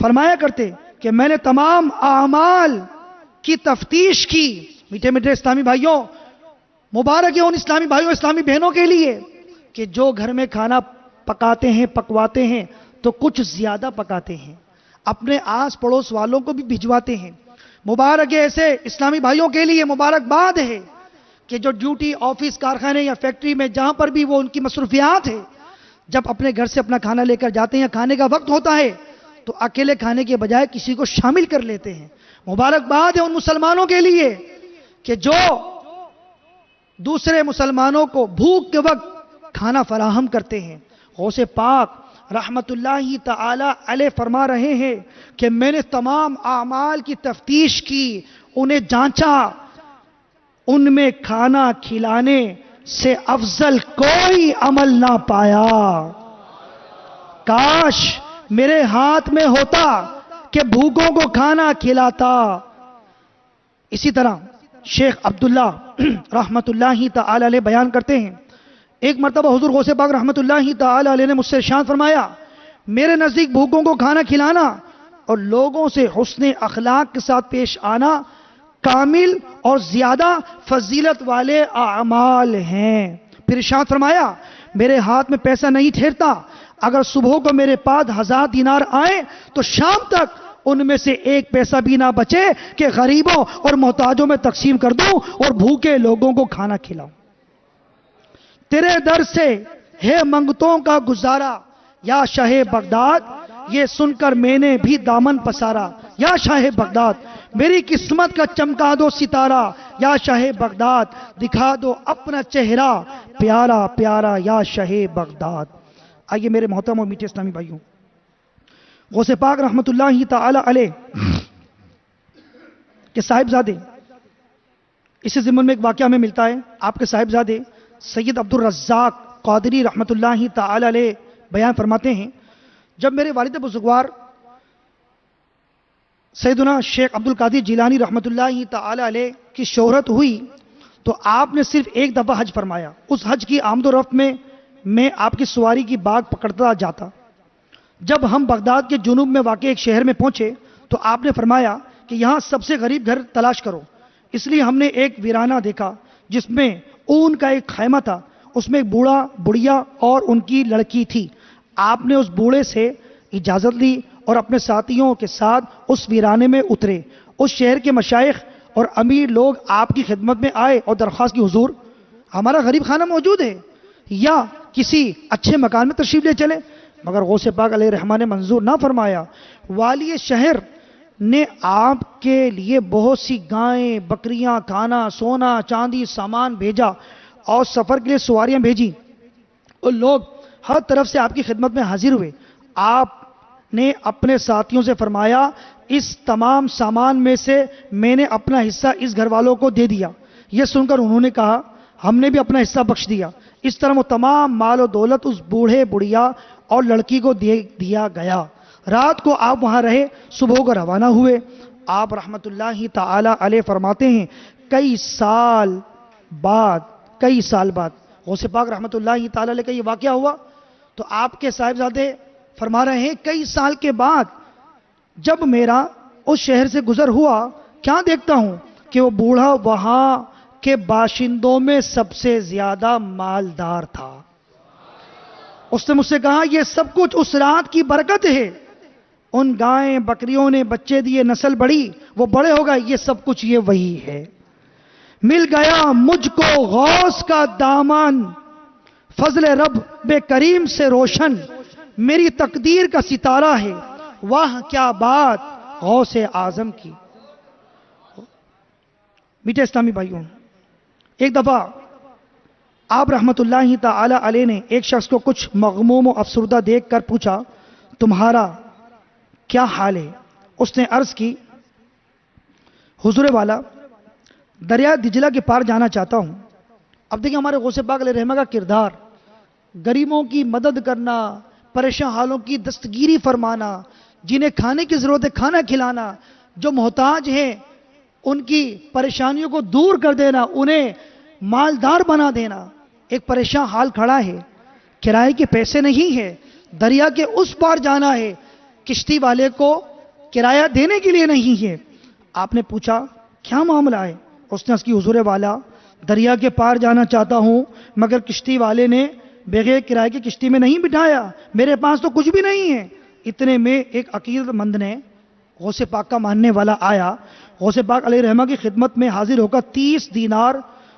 فرمایا کرتے کہ میں نے تمام اعمال کی تفتیش کی۔ میٹھے میٹھے اسلامی بھائیوں، مبارک ہے ان اسلامی بھائیوں، اسلامی بہنوں کے لیے کہ جو گھر میں کھانا پکاتے ہیں، پکواتے ہیں تو کچھ زیادہ پکاتے ہیں، اپنے آس پڑوس والوں کو بھی بھجواتے ہیں۔ مبارک ہے ایسے اسلامی بھائیوں کے لیے، مبارکباد ہے کہ جو ڈیوٹی، آفس، کارخانے یا فیکٹری میں جہاں پر بھی وہ ان کی مصروفیات ہے، جب اپنے گھر سے اپنا کھانا لے کر جاتے ہیں، کھانے کا وقت ہوتا ہے تو اکیلے کھانے کے بجائے کسی کو شامل کر لیتے ہیں۔ مبارکباد ہے ان مسلمانوں کے لیے کہ جو دوسرے مسلمانوں کو بھوک کے وقت کھانا فراہم کرتے ہیں۔ غوث پاک رحمت اللہ تعالی علیہ فرما رہے ہیں کہ میں نے تمام اعمال کی تفتیش کی، انہیں جانچا، ان میں کھانا کھلانے سے افضل کوئی عمل نہ پایا۔ کاش میرے ہاتھ میں ہوتا کہ بھوکوں کو کھانا کھلاتا۔ اسی طرح شیخ عبداللہ رحمت اللہ تعالی علیہ بیان کرتے ہیں، ایک مرتبہ حضور غوث پاک رحمت اللہ تعالی علیہ نے مجھ سے ارشاد فرمایا، میرے نزدیک بھوکوں کو کھانا کھلانا اور لوگوں سے حسن اخلاق کے ساتھ پیش آنا کامل اور زیادہ فضیلت والے اعمال ہیں۔ پھر ارشاد فرمایا، میرے ہاتھ میں پیسہ نہیں ٹھہرتا، اگر صبح کو میرے پاس 1000 دینار آئیں تو شام تک ان میں سے ایک پیسہ بھی نہ بچے کہ غریبوں اور محتاجوں میں تقسیم کر دوں اور بھوکے لوگوں کو کھانا کھلاؤں۔ تیرے در سے ہے منگتوں کا گزارا یا شاہ بغداد، یہ سن کر میں نے بھی دامن پسارا یا شاہ بغداد، میری قسمت کا چمکا دو ستارہ یا شاہ بغداد، دکھا دو اپنا چہرہ پیارا پیارا یا شاہ بغداد۔ آئیے میرے محترم اور میٹھے اسلامی بھائیوں، غوث پاک رحمت اللہ تعالی علیہ کے صاحبزادے، اسی ضمن میں ایک واقعہ ہمیں ملتا ہے، آپ کے صاحبزادے سید عبد الرزاق قادری رحمت اللہ تعالی علیہ بیان فرماتے ہیں، جب میرے والد بزرگوار سیدنا شیخ عبد القادر جیلانی رحمۃ اللہ تعالی علیہ کی شہرت ہوئی تو آپ نے صرف ایک دفعہ حج فرمایا. اس حج کی آمد و رفت میں آپ کی سواری کی باغ پکڑتا جاتا. جب ہم بغداد کے جنوب میں واقع ایک شہر میں پہنچے تو آپ نے فرمایا کہ یہاں سب سے غریب گھر تلاش کرو. اس لیے ہم نے ایک ویرانہ دیکھا جس میں اون کا ایک خیمہ تھا. اس میں ایک بوڑھا بڑھیا اور ان کی لڑکی تھی. آپ نے اس بوڑھے سے اجازت لی اور اپنے ساتھیوں کے ساتھ اس ویرانے میں اترے. اس شہر کے مشائخ اور امیر لوگ آپ کی خدمت میں آئے اور درخواست کی حضور ہمارا غریب خانہ موجود ہے یا کسی اچھے مکان میں تشریف لے چلے. مگر غوث پاک علیہ الرحمہ نے منظور نہ فرمایا. والی شہر نے آپ کے لیے بہت سی گائیں بکریاں کھانا سونا چاندی سامان بھیجا اور سفر کے لیے سواریاں بھیجی. اور لوگ ہر طرف سے آپ کی خدمت میں حاضر ہوئے. آپ نے اپنے ساتھیوں سے فرمایا اس تمام سامان میں سے میں نے اپنا حصہ اس گھر والوں کو دے دیا. یہ سن کر انہوں نے کہا ہم نے بھی اپنا حصہ بخش دیا. اس طرح وہ تمام مال و دولت اس بوڑھے بڑھیا اور لڑکی کو دیا گیا. رات کو آپ وہاں رہے. صبح کو روانہ ہوئے. آپ رحمت اللہ تعالی علیہ فرماتے ہیں کئی سال بعد غوث پاک رحمت اللہ تعالی علیہ کا یہ واقعہ ہوا تو آپ کے صاحبزادے فرما رہے ہیں کئی سال کے بعد جب میرا اس شہر سے گزر ہوا کیا دیکھتا ہوں کہ وہ بوڑھا وہاں کے باشندوں میں سب سے زیادہ مالدار تھا. اس نے مجھ سے کہا یہ سب کچھ اس رات کی برکت ہے. ان گائیں بکریوں نے بچے دیے نسل بڑھی وہ بڑے ہو گئے. یہ سب کچھ یہ وہی ہے. مل گیا مجھ کو غوث کا دامن فضل رب بے کریم سے روشن میری تقدیر کا ستارہ ہے. واہ کیا بات غوث اعظم کی. میٹھے اسلامی بھائیوں ایک دفعہ آپ رحمت اللہ تعالی علیہ نے ایک شخص کو کچھ مغموم و افسردہ دیکھ کر پوچھا تمہارا کیا حال ہے؟ اس نے عرض کی حضور والا دریا دجلہ کے پار جانا چاہتا ہوں. اب دیکھیں ہمارے غوث پاک علیہ رحمہ کا کردار غریبوں کی مدد کرنا پریشان حالوں کی دستگیری فرمانا جنہیں کھانے کی ضرورت ہے کھانا کھلانا جو محتاج ہیں ان کی پریشانیوں کو دور کر دینا انہیں مالدار بنا دینا. ایک پریشان حال کھڑا ہے کرائے کے پیسے نہیں ہے دریا کے اس پار جانا ہے کشتی والے کو کرایہ دینے کے لیے نہیں ہے. آپ نے پوچھا کیا معاملہ ہے؟ اس نے اس کی حضور والا دریا کے پار جانا چاہتا ہوں مگر کشتی والے نے بغیر کرائے کی کشتی میں نہیں بٹھایا میرے پاس تو کچھ بھی نہیں ہے. اتنے میں ایک عقیدت مند نے غوث پاک کا ماننے والا آیا. غوث پاک علیہ رحمہ کی خدمت میں حاضر ہو کر 30 دینار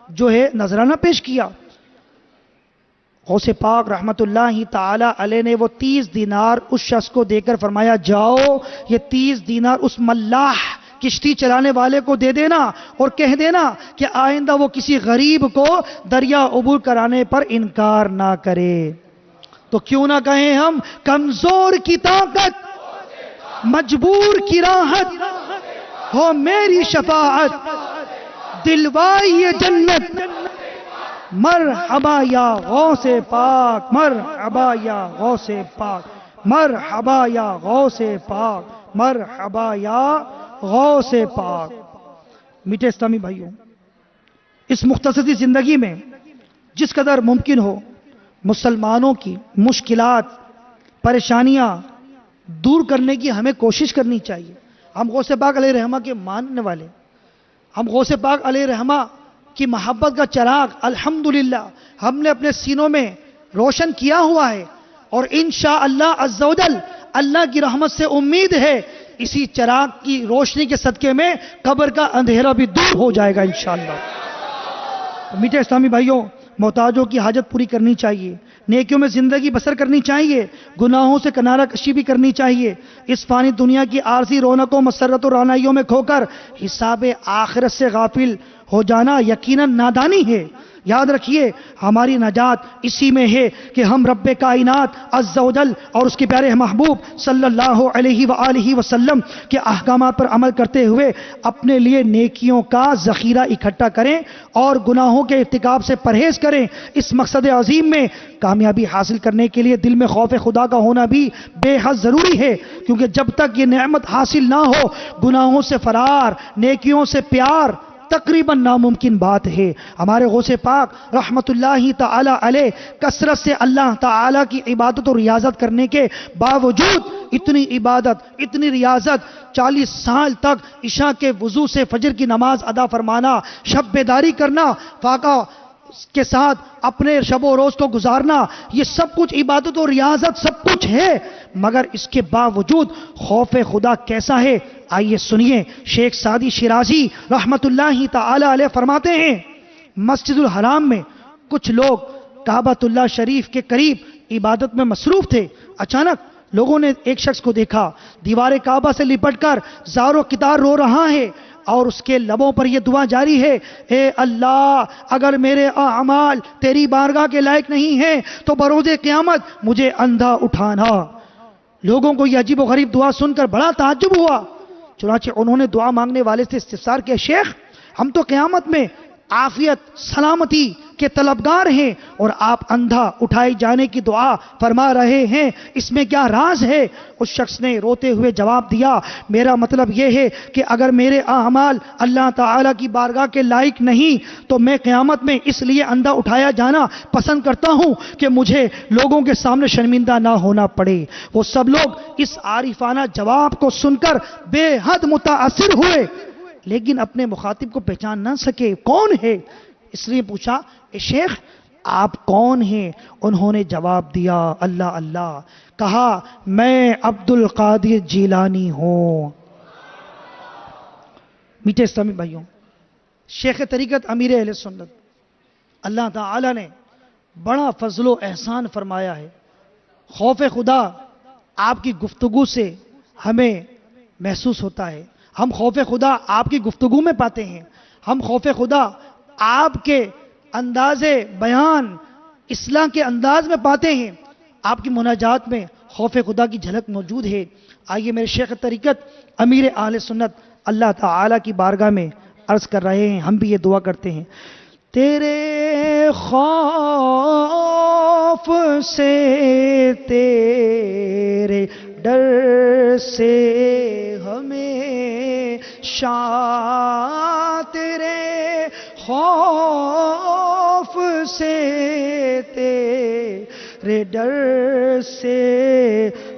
جو ہے نذرانہ پیش کیا. غوث پاک رحمت اللہ تعالی علیہ نے وہ 30 دینار اس شخص کو دے کر فرمایا جاؤ یہ 30 دینار اس ملاح کشتی چلانے والے کو دے دینا اور کہہ دینا کہ آئندہ وہ کسی غریب کو دریا عبور کرانے پر انکار نہ کرے. تو کیوں نہ کہیں ہم کمزور کی طاقت مجبور کی راحت ہو میری شفاعت دلوائی یہ جنت مرحبا یا غوث پاک مرحبا یا غوث پاک مرحبا یا غوث پاک مرحبا یا غوث پاک. میٹھے اسلامی بھائیوں اس مختصری زندگی میں جس قدر ممکن ہو مسلمانوں کی مشکلات پریشانیاں دور کرنے کی ہمیں کوشش کرنی چاہیے. ہم غوث پاک علیہ رحمہ کے ماننے والے ہم غوث پاک علیہ رحمہ کی محبت کا چراغ الحمدللہ ہم نے اپنے سینوں میں روشن کیا ہوا ہے اور انشاءاللہ عز و جل اللہ کی رحمت سے امید ہے اسی چراغ کی روشنی کے صدقے میں قبر کا اندھیرا بھی دور ہو جائے گا انشاءاللہ. میٹھے اسلامی بھائیوں محتاجوں کی حاجت پوری کرنی چاہیے نیکیوں میں زندگی بسر کرنی چاہیے گناہوں سے کنارہ کشی بھی کرنی چاہیے. اس فانی دنیا کی عارضی رونقوں مسرت و رعنائیوں میں کھو کر حساب آخرت سے غافل ہو جانا یقیناً نادانی ہے. یاد رکھیے ہماری نجات اسی میں ہے کہ ہم رب کائنات عز و جل اور اس کے پیارے محبوب صلی اللہ علیہ وآلہ وسلم کے احکامات پر عمل کرتے ہوئے اپنے لیے نیکیوں کا ذخیرہ اکٹھا کریں اور گناہوں کے ارتکاب سے پرہیز کریں۔ اس مقصد عظیم میں کامیابی حاصل کرنے کے لیے دل میں خوف خدا کا ہونا بھی بے حد ضروری ہے، کیونکہ جب تک یہ نعمت حاصل نہ ہو گناہوں سے فرار، نیکیوں سے پیار تقریباً ناممکن بات ہے۔ ہمارے غوث پاک رحمت اللہ تعالی علیہ کثرت سے اللہ تعالی کی عبادت اور ریاضت کرنے کے باوجود اتنی عبادت، اتنی ریاضت، 40 سال تک عشاء کے وضو سے فجر کی نماز ادا فرمانا، شب بیداری کرنا، فاقہ کے ساتھ اپنے شب و روز کو گزارنا، یہ سب کچھ عبادت اور ریاضت سب کچھ ہے، مگر اس کے باوجود خوف خدا کیسا ہے؟ آئیے سنیے، شیخ سعدی شیرازی رحمت اللہ تعالی علیہ فرماتے ہیں، مسجد الحرام میں کچھ لوگ کعبۃ اللہ شریف کے قریب عبادت میں مصروف تھے۔ اچانک لوگوں نے ایک شخص کو دیکھا دیوار کعبہ سے لپٹ کر زار و قطار رو رہا ہے اور اس کے لبوں پر یہ دعا جاری ہے، اے اللہ اگر میرے اعمال تیری بارگاہ کے لائق نہیں ہیں تو بروز قیامت مجھے اندھا اٹھانا۔ لوگوں کو یہ عجیب و غریب دعا سن کر بڑا تعجب ہوا، چنانچہ انہوں نے دعا مانگنے والے سے استفسار کیا، شیخ ہم تو قیامت میں عافیت سلامتی کے طلبگار ہیں اور آپ اندھا اٹھائے جانے کی دعا فرما رہے ہیں، اس میں کیا راز ہے؟ اس شخص نے روتے ہوئے جواب دیا، میرا مطلب یہ ہے کہ اگر میرے اعمال اللہ تعالیٰ کی بارگاہ کے لائق نہیں تو میں قیامت میں اس لیے اندھا اٹھایا جانا پسند کرتا ہوں کہ مجھے لوگوں کے سامنے شرمندہ نہ ہونا پڑے۔ وہ سب لوگ اس عارفانہ جواب کو سن کر بے حد متاثر ہوئے، لیکن اپنے مخاطب کو پہچان نہ سکے، کون ہے؟ اس لیے پوچھا، اے شیخ آپ کون ہیں؟ انہوں نے جواب دیا، اللہ اللہ۔ کہا، میں عبد القادر جیلانی ہوں۔ میٹھے اسلامی بھائیوں، شیخ طریقت امیر اہل سنت، اللہ تعالی نے بڑا فضل و احسان فرمایا ہے۔ خوف خدا آپ کی گفتگو سے ہمیں محسوس ہوتا ہے، ہم خوف خدا آپ کی گفتگو میں پاتے ہیں، ہم خوف خدا آپ کے انداز بیان اصلاح کے انداز میں پاتے ہیں، آپ کی مناجات میں خوف خدا کی جھلک موجود ہے۔ آئیے میرے شیخ طریقت امیر اہل سنت اللہ تعالی کی بارگاہ میں عرض کر رہے ہیں، ہم بھی یہ دعا کرتے ہیں، تیرے خوف سے تیرے ڈر سے ہمیشہ، تیرے خوف سے تیرے ڈر سے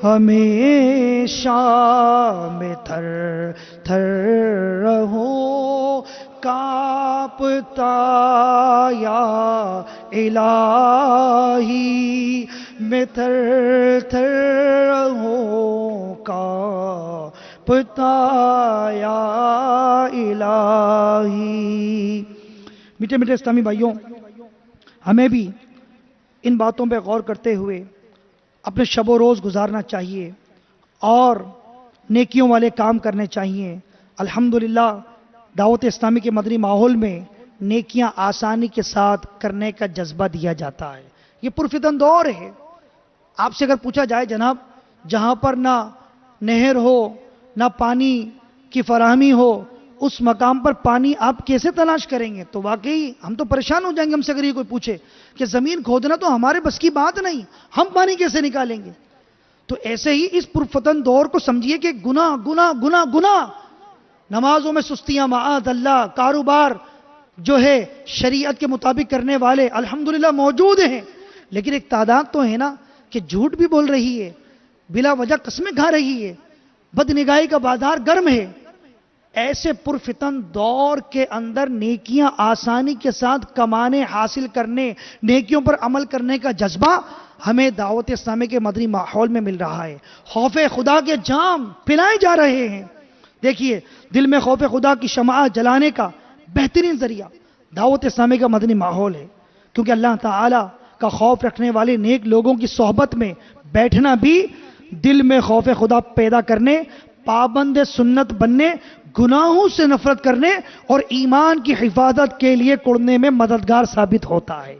ہمیشہ میں تھر تھر رہوں کانپتا یا الہی، میں تھر تھر رہوں کانپتا یا الہی۔ میٹھے میٹھے اسلامی بھائیوں، ہمیں بھی ان باتوں پہ غور کرتے ہوئے اپنے شب و روز گزارنا چاہیے اور نیکیوں والے کام کرنے چاہیے۔ الحمدللہ دعوت اسلامی کے مدنی ماحول میں نیکیاں آسانی کے ساتھ کرنے کا جذبہ دیا جاتا ہے۔ یہ پرفتن دور ہے۔ آپ سے اگر پوچھا جائے جناب، جہاں پر نہ نہر ہو نہ پانی کی فراہمی ہو، اس مقام پر پانی آپ کیسے تلاش کریں گے؟ تو واقعی ہم تو پریشان ہو جائیں گے ہم سے اگر یہ کوئی پوچھے کہ زمین کھودنا تو ہمارے بس کی بات نہیں، ہم پانی کیسے نکالیں گے؟ تو ایسے ہی اس پرفتن دور کو سمجھیے کہ گناہ گناہ گناہ گناہ، نمازوں میں سستیاں معاذ اللہ، کاروبار جو ہے شریعت کے مطابق کرنے والے الحمدللہ موجود ہیں، لیکن ایک تعداد تو ہے نا کہ جھوٹ بھی بول رہی ہے، بلا وجہ قسمیں کھا رہی ہے، بدنگاہی کا بازار گرم ہے۔ ایسے پرفتن دور کے اندر نیکیاں آسانی کے ساتھ کمانے، حاصل کرنے، نیکیوں پر عمل کرنے کا جذبہ ہمیں دعوت اسلامی کے مدنی ماحول میں مل رہا ہے۔ خوف خدا کے جام پلائے جا رہے ہیں۔ دیکھیے، دل میں خوف خدا کی شمع جلانے کا بہترین ذریعہ دعوت اسلامی کا مدنی ماحول ہے، کیونکہ اللہ تعالی کا خوف رکھنے والے نیک لوگوں کی صحبت میں بیٹھنا بھی دل میں خوف خدا پیدا کرنے، پابند سنت بننے، گناہوں سے نفرت کرنے اور ایمان کی حفاظت کے لیے کڑنے میں مددگار ثابت ہوتا ہے۔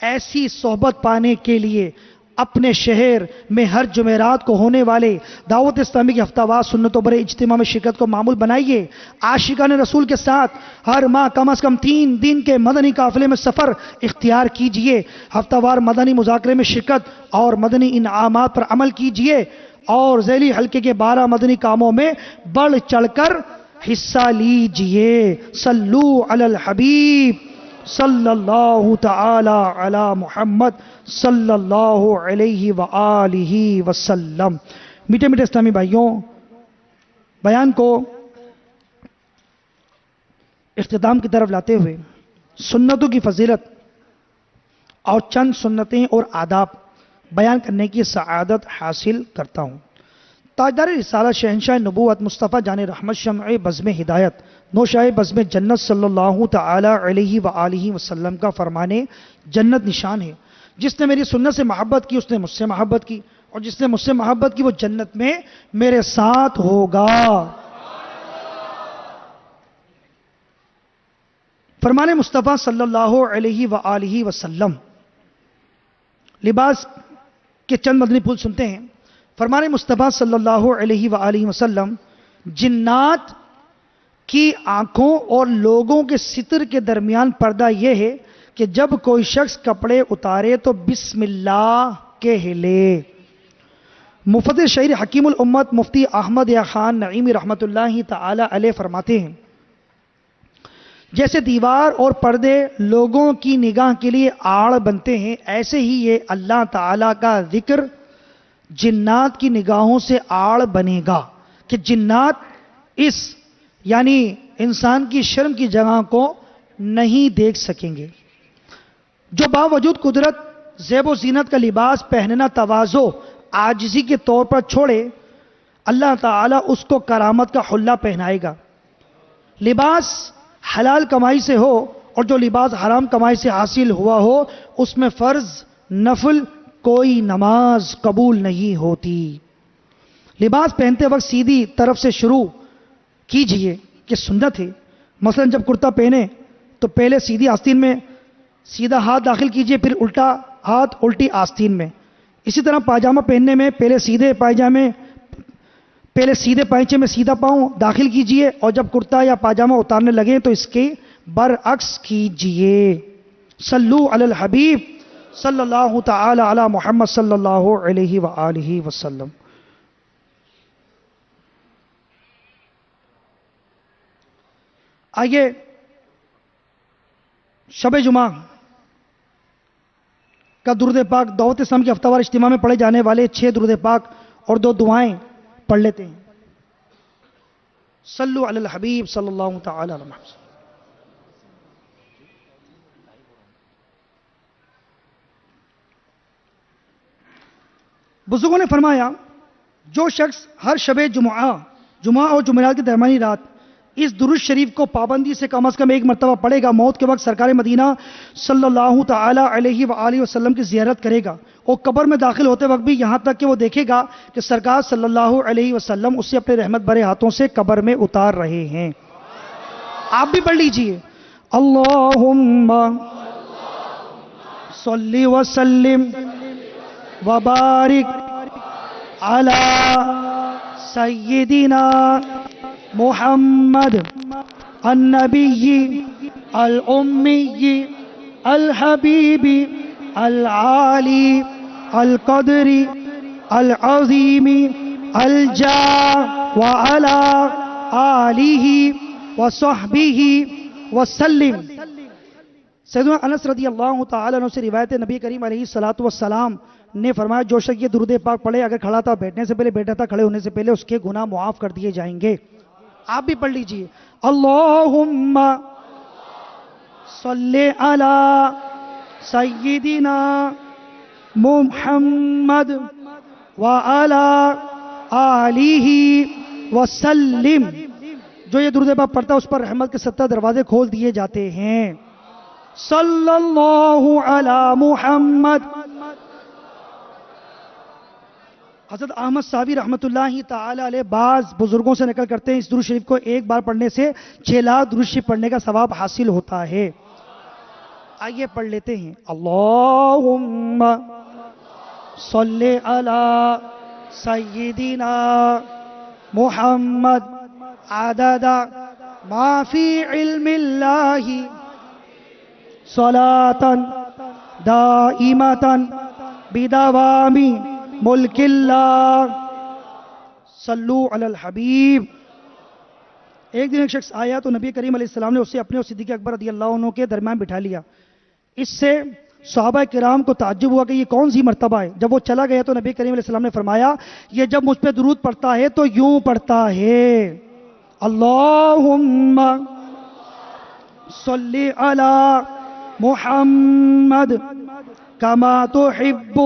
ایسی صحبت پانے کے لیے اپنے شہر میں ہر جمعرات کو ہونے والے دعوت اسلامی کی ہفتہ وار سنتوں پر اجتماع میں شرکت کو معمول بنائیے۔ عاشقان رسول کے ساتھ ہر ماہ کم از کم 3 دن کے مدنی قافلے میں سفر اختیار کیجئے۔ ہفتہ وار مدنی مذاکرے میں شرکت اور مدنی انعامات پر عمل کیجئے اور ذیلی حلقے کے 12 مدنی کاموں میں بڑھ چڑھ کر حصہ لیجئے۔ صلو علی الحبیب صلی اللہ تعالی علی محمد صلی اللہ علیہ وآلہ وسلم۔ میٹھے میٹھے اسلامی بھائیوں، بیان کو اختتام کی طرف لاتے ہوئے سنتوں کی فضیلت اور چند سنتیں اور آداب بیان کرنے کی سعادت حاصل کرتا ہوں۔ تاجدار رسالہ شہنشاہ نبوت مصطفیٰ جان رحمت شمع بزم ہدایت نوشائے بزم جنت صلی اللہ تعالی علیہ وآلہ وسلم کا فرمانے جنت نشان ہے، جس نے میری سنت سے محبت کی اس نے مجھ سے محبت کی، اور جس نے مجھ سے محبت کی وہ جنت میں میرے ساتھ ہوگا۔ فرمان مصطفیٰ صلی اللہ علیہ وآلہ وسلم، لباس کے چند مدنی پھول سنتے ہیں۔ فرمان مصطفیٰ صلی اللہ علیہ وآلہ وسلم، جنات کی آنکھوں اور لوگوں کے ستر کے درمیان پردہ یہ ہے کہ جب کوئی شخص کپڑے اتارے تو بسم اللہ کہہ لے۔ مفتی شہر حکیم الامت مفتی احمد یا خان نعیمی رحمت اللہ تعالی علیہ فرماتے ہیں، جیسے دیوار اور پردے لوگوں کی نگاہ کے لیے آڑ بنتے ہیں، ایسے ہی یہ اللہ تعالیٰ کا ذکر جنات کی نگاہوں سے آڑ بنے گا کہ جنات اس یعنی انسان کی شرم کی جگہ کو نہیں دیکھ سکیں گے۔ جو باوجود قدرت زیب و زینت کا لباس پہننا تواضع عاجزی کے طور پر چھوڑے، اللہ تعالیٰ اس کو کرامت کا حلہ پہنائے گا۔ لباس حلال کمائی سے ہو اور جو لباس حرام کمائی سے حاصل ہوا ہو، اس میں فرض نفل کوئی نماز قبول نہیں ہوتی۔ لباس پہنتے وقت سیدھی طرف سے شروع کیجئے کہ سنت ہے۔ مثلا جب کرتا پہنے تو پہلے سیدھی آستین میں سیدھا ہاتھ داخل کیجئے، پھر الٹا ہاتھ الٹی آستین میں۔ اسی طرح پاجامہ پہننے میں پہلے سیدھے پائچے میں سیدھا پاؤں داخل کیجئے، اور جب کرتا یا پاجامہ اتارنے لگے تو اس کے برعکس کیجئے۔ صلو علی الحبیب صلی اللہ تعالی علی محمد صلی اللہ علیہ وآلہ وسلم۔ آئیے شب جمعہ کا درود پاک دعوت اسلام کے ہفتہ وار اجتماع میں پڑھے جانے والے 6 درود پاک اور 2 دعائیں پڑھ لیتے ہیں۔ صلو علی الحبیب صلی اللہ تعالی علی محمد۔ بزرگوں نے فرمایا، جو شخص ہر شب جمعہ اور جمعرات کی درمیانی رات اس درود شریف کو پابندی سے کم از کم 1 مرتبہ پڑھے گا، موت کے وقت سرکار مدینہ صلی اللہ تعالی علیہ وآلہ وسلم کی زیارت کرے گا، اور قبر میں داخل ہوتے وقت بھی یہاں تک کہ وہ دیکھے گا کہ سرکار صلی اللہ علیہ وسلم اسے اپنے رحمت بھرے ہاتھوں سے قبر میں اتار رہے ہیں۔ آپ بھی پڑھ لیجئے، اللہم صلی وسلم وبارک علی سیدنا محمد النبی الامی الحبیب العالی القدر العظیم الجاہ وعلی آلہ وصحبہ وسلم۔ سیدنا انس رضی اللہ تعالیٰ عنہ سے روایت نبی کریم علیہ السلام نے فرمایا، جو شخص یہ درود پاک پڑھے، اگر کھڑا تھا بیٹھنے سے پہلے، بیٹھا تھا کھڑے ہونے سے پہلے، اس کے گناہ معاف کر دیے جائیں گے۔ آپ بھی پڑھ لیجئے، اللہم صلی علی سیدنا محمد وعلی آلہ وسلم۔ جو یہ درود پاک پڑھتا ہے اس پر رحمت کے 70 دروازے کھول دیے جاتے ہیں۔ صلی اللہ علی محمد حضرت احمد صاوی رحمۃ اللہ تعالی علیہ بعض بزرگوں سے نقل کرتے ہیں اس درود شریف کو ایک بار پڑھنے سے 6 لاکھ درود شریف پڑھنے کا ثواب حاصل ہوتا ہے. آئیے پڑھ لیتے ہیں. اللہم صلی علی سیدنا محمد عدد ما فی علم اللہ صلاة دائمة بدوام ملک اللہ. صلو علی الحبیب. ایک دن ایک شخص آیا تو نبی کریم علیہ السلام نے اسے اپنے اور صدیق اکبر رضی اللہ عنہ کے درمیان بٹھا لیا. اس سے صحابہ کرام کو تعجب ہوا کہ یہ کون سی مرتبہ ہے. جب وہ چلا گیا تو نبی کریم علیہ السلام نے فرمایا یہ جب مجھ پہ درود پڑھتا ہے تو یوں پڑھتا ہے اللہم صلی علی محمد کما تحب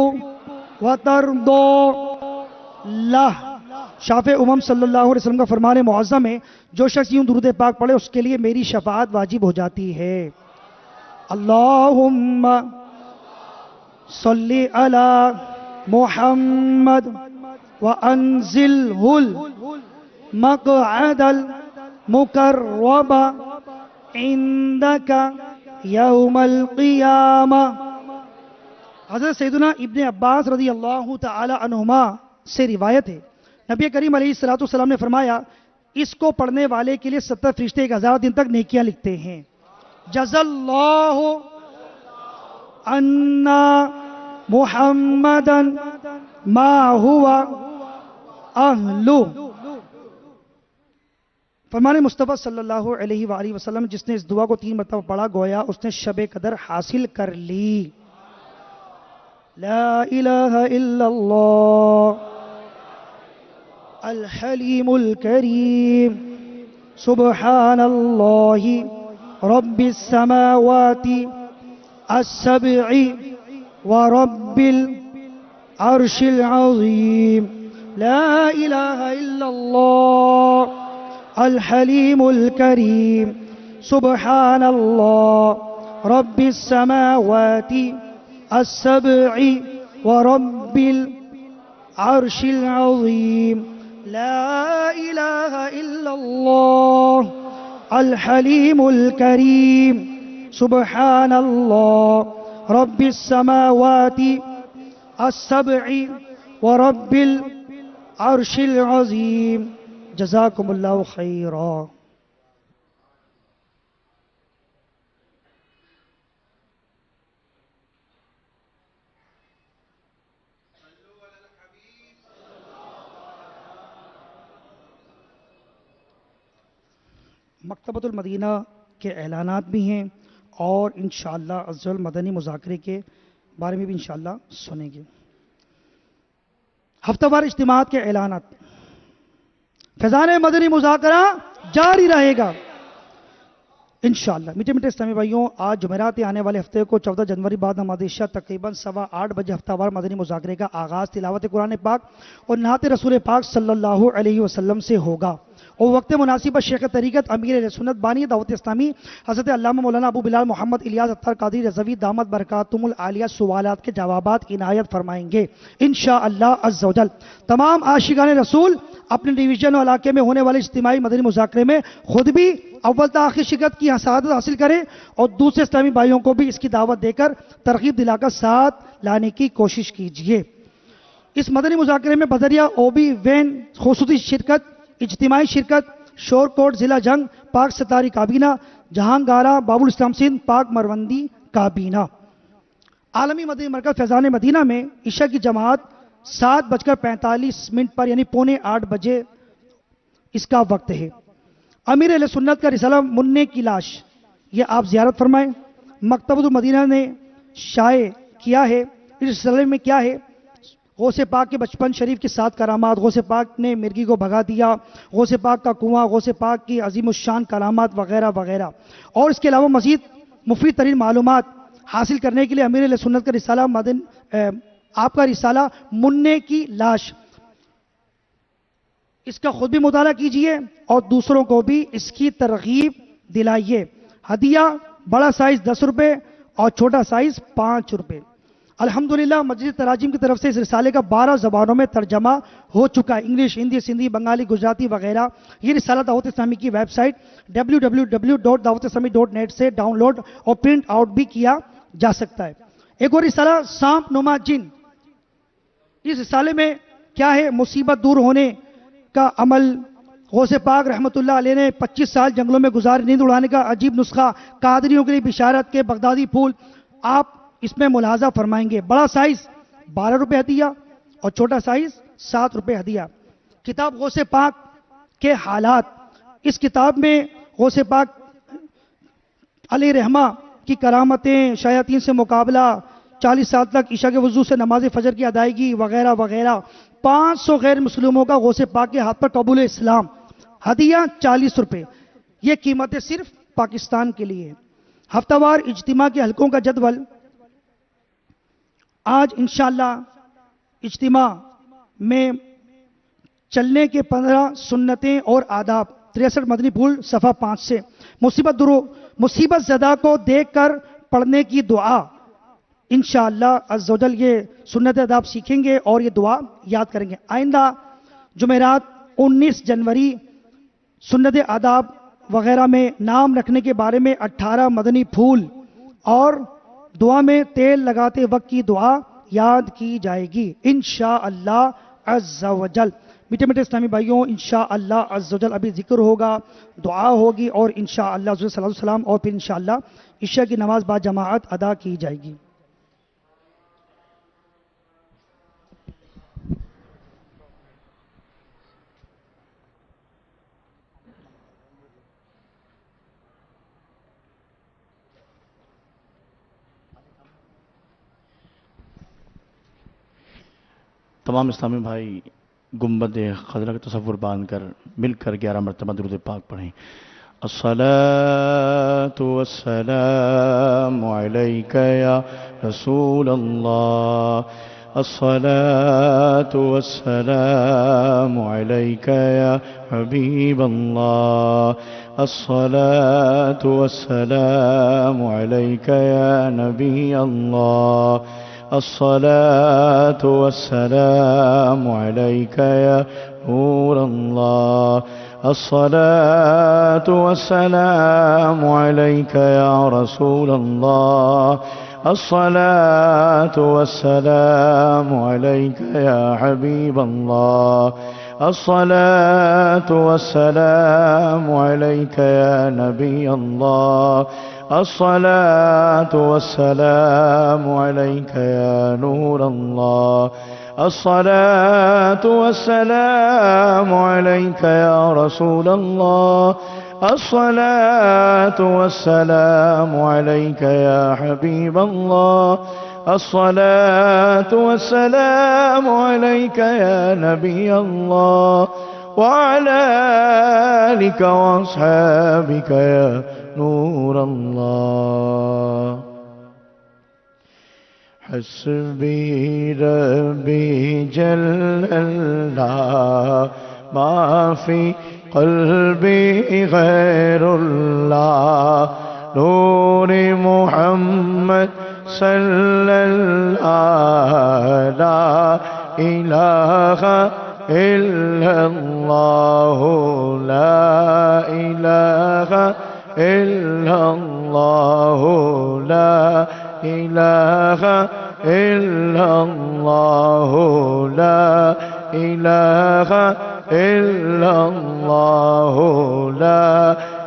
وترضى لہ. شافع امم صلی اللہ علیہ وسلم کا فرمان معظم ہے جو شخص یوں درود پاک پڑھے اس کے لیے میری شفاعت واجب ہو جاتی ہے. اللہم صلی علی محمد وانزلہ المقعد المقرب عندک یوم القیامہ. حضرت سیدنا ابن عباس رضی اللہ تعالی عنہما سے روایت ہے نبی کریم علیہ السلام نے فرمایا اس کو پڑھنے والے کے لیے 70 فرشتے 1000 دن تک نیکیاں لکھتے ہیں. جزا اللہ عنا محمدا ما هو اہلو. فرمان مصطفیٰ صلی اللہ علیہ وآلہ وسلم جس نے اس دعا کو 3 مرتبہ پڑھا گویا اس نے شب قدر حاصل کر لی. لا الہ الا اللہ الحلیم الکریم سبحان اللہ رب السماوات السبع ورب العرش العظیم. لا الہ الا اللہ الحلیم الکریم سبحان اللہ رب السماوات السبع ورب العرش العظیم. لا الہ الا اللہ الحلیم الکریم سبحان اللہ رب السماوات السبع ورب العرش العظیم. جزاکم اللہ خیرا. مکتبۃ المدینہ کے اعلانات بھی ہیں اور انشاءاللہ عز و جل مدنی مذاکرے کے بارے میں بھی انشاءاللہ سنیں گے. ہفتہ وار اجتماعات کے اعلانات. فیضان مدنی مذاکرہ جاری رہے گا انشاءاللہ. میٹھے میٹھے اسلامی بھائیوں آج جمعرات آنے والے ہفتے کو 14 جنوری بعد نماز عشاء تقریباً 8:15 بجے ہفتہ وار مدنی مذاکرے کا آغاز تلاوت قرآن پاک اور نعت رسول پاک صلی اللہ علیہ وسلم سے ہوگا اور وقت مناسب پر شیخ طریقت امیر اہل سنت بانی دعوت اسلامی حضرت علامہ مولانا ابو بلال محمد الیاس اختر قادری رضوی دامت برکاتہم العالیہ سوالات کے جوابات عنایت فرمائیں گے انشاءاللہ عز و جل. تمام عاشقان رسول اپنے ڈویژن اور علاقے میں ہونے والے اجتماعی مدنی مذاکرے میں خود بھی اول تا آخر شرکت کی سعادت حاصل کریں اور دوسرے اسلامی بھائیوں کو بھی اس کی دعوت دے کر ترغیب دلا کر ساتھ لانے کی کوشش کیجیے. اس مدنی مذاکرے میں بذریعہ اوبی وین خصوصی شرکت اجتماعی شرکت شور کوٹ ضلع جنگ پاک ستاری کابینہ جہانگارہ باب الاسلام سندھ پاک مروندی کابینہ. عالمی مدنی مرکز فیضان مدینہ میں عشاء کی جماعت 7:45 پر یعنی 7:45 بجے اس کا وقت ہے. امیر اہل سنت کا رسالہ منع کی لاش یہ آپ زیارت فرمائیں. مکتبۃ المدینہ نے شائع کیا ہے اس رسالے میں کیا ہے. غوث پاک کے بچپن شریف کی 7 کرامات. غوث پاک نے مرغی کو بھگا دیا. غوث پاک کا کنواں. غوث پاک کی عظیم الشان کرامات وغیرہ وغیرہ. اور اس کے علاوہ مزید مفید ترین معلومات حاصل کرنے کے لیے امیر اہل سنت کا رسالہ آپ کا رسالہ منع کی لاش اس کا خود بھی مطالعہ کیجئے اور دوسروں کو بھی اس کی ترغیب دلائیے. ہدیہ بڑا سائز 10 روپے اور چھوٹا سائز 5 روپے. الحمدللہ مسجد تراجم کی طرف سے اس رسالے کا 12 زبانوں میں ترجمہ ہو چکا ہے، انگلش، ہندی، سندھی، بنگالی، گجراتی وغیرہ۔ یہ رسالہ دعوت اسلامی کی ویب سائٹ www.dawatislami.net سے ڈاؤن لوڈ اور پرنٹ آؤٹ بھی کیا جا سکتا ہے۔ ایک اور رسالہ سانپ نما جن، اس رسالے میں کیا ہے؟ مصیبت دور ہونے کا عمل۔ غوث پاک رحمت اللہ علیہ نے 25 سال جنگلوں میں گزارے، نیند اڑانے کا عجیب نسخہ، قادریوں کے لیے بشارت کے بغدادی پھول، آپ اس میں ملاحظہ فرمائیں گے۔ بڑا سائز 12 روپے ہدیہ اور چھوٹا سائز 7 روپے ہدیہ۔ کتاب غوث پاک کے حالات، اس کتاب میں غوث پاک علیہ رحمہ کی کرامتیں، شیاطین سے مقابلہ، 40 سال تک عشاء کے وضو سے نماز فجر کی ادائیگی وغیرہ وغیرہ۔ 500 غیر مسلموں کا غوث پاک کے ہاتھ پر قبول اسلام، ہدیہ 40 روپے۔ یہ قیمتیں صرف پاکستان کے لیے۔ ہفتہ وار اجتماع کے حلقوں کا جدول، آج انشاءاللہ اجتماع میں چلنے کے 15 سنتیں اور آداب، 63 مدنی پھول صفحہ 5 سے۔ مصیبت زدہ کو دیکھ کر پڑھنے کی دعا، انشاءاللہ عز و جل یہ سنت آداب سیکھیں گے اور یہ دعا یاد کریں گے۔ آئندہ جمعرات 19 جنوری سنت آداب وغیرہ میں نام رکھنے کے بارے میں 18 مدنی پھول اور دعا میں تیل لگاتے وقت کی دعا یاد کی جائے گی انشاءاللہ عز و جل۔ میٹھے میٹھے اسلامی بھائیوں، انشاءاللہ عز و جل ابھی ذکر ہوگا، دعا ہوگی اور انشاءاللہ عز و جل صلی اللہ علیہ وسلم، اور پھر انشاءاللہ عشاء کی نماز با جماعت ادا کی جائے گی۔ تمام اسلامی بھائی گنبد خضرا کا تصور باندھ کر مل کر 11 مرتبہ درود پاک پڑھیں۔ الصلاة والسلام علیک یا رسول اللہ، الصلاة والسلام علیک یا حبیب اللہ، الصلاة والسلام علیک یا نبی اللہ، الصلاة والسلام علیک یا نور اللہ، الصلاة والسلام علیک یا رسول اللہ، الصلاة والسلام علیک یا حبیب اللہ، الصلاة والسلام علیک یا نبی اللہ، الصلاة والسلام علیک یا نور اللہ، الصلاة والسلام علیک یا رسول اللہ، الصلاة والسلام علیک یا حبیب اللہ، الصلاة والسلام علیک یا نبی اللہ، وعلى آلك وأصحابك يا نور الله۔ حسبي ربي جل الله، ما في قلبي غير الله، نور محمد صلى الله، لا إله إلا الله، لا إله إلا الله، لا إله إلا الله، لا إله إلا الله، لا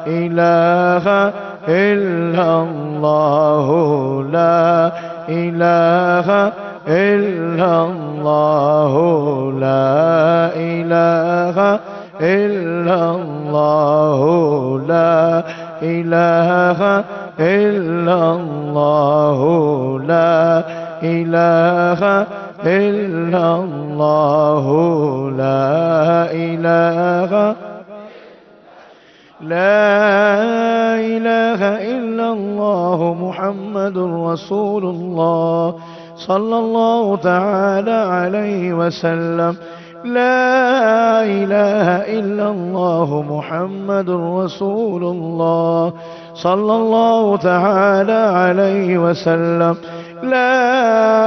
إله إلا الله، لا إله إلا الله، لا إله إلا الله، لا إله إلا الله، لا إله إلا الله، لا إله لا إله إلا الله محمد رسول الله صلى الله تعالى عليه وسلم، لا إله إلا الله محمد رسول الله صلى الله تعالى عليه وسلم، لا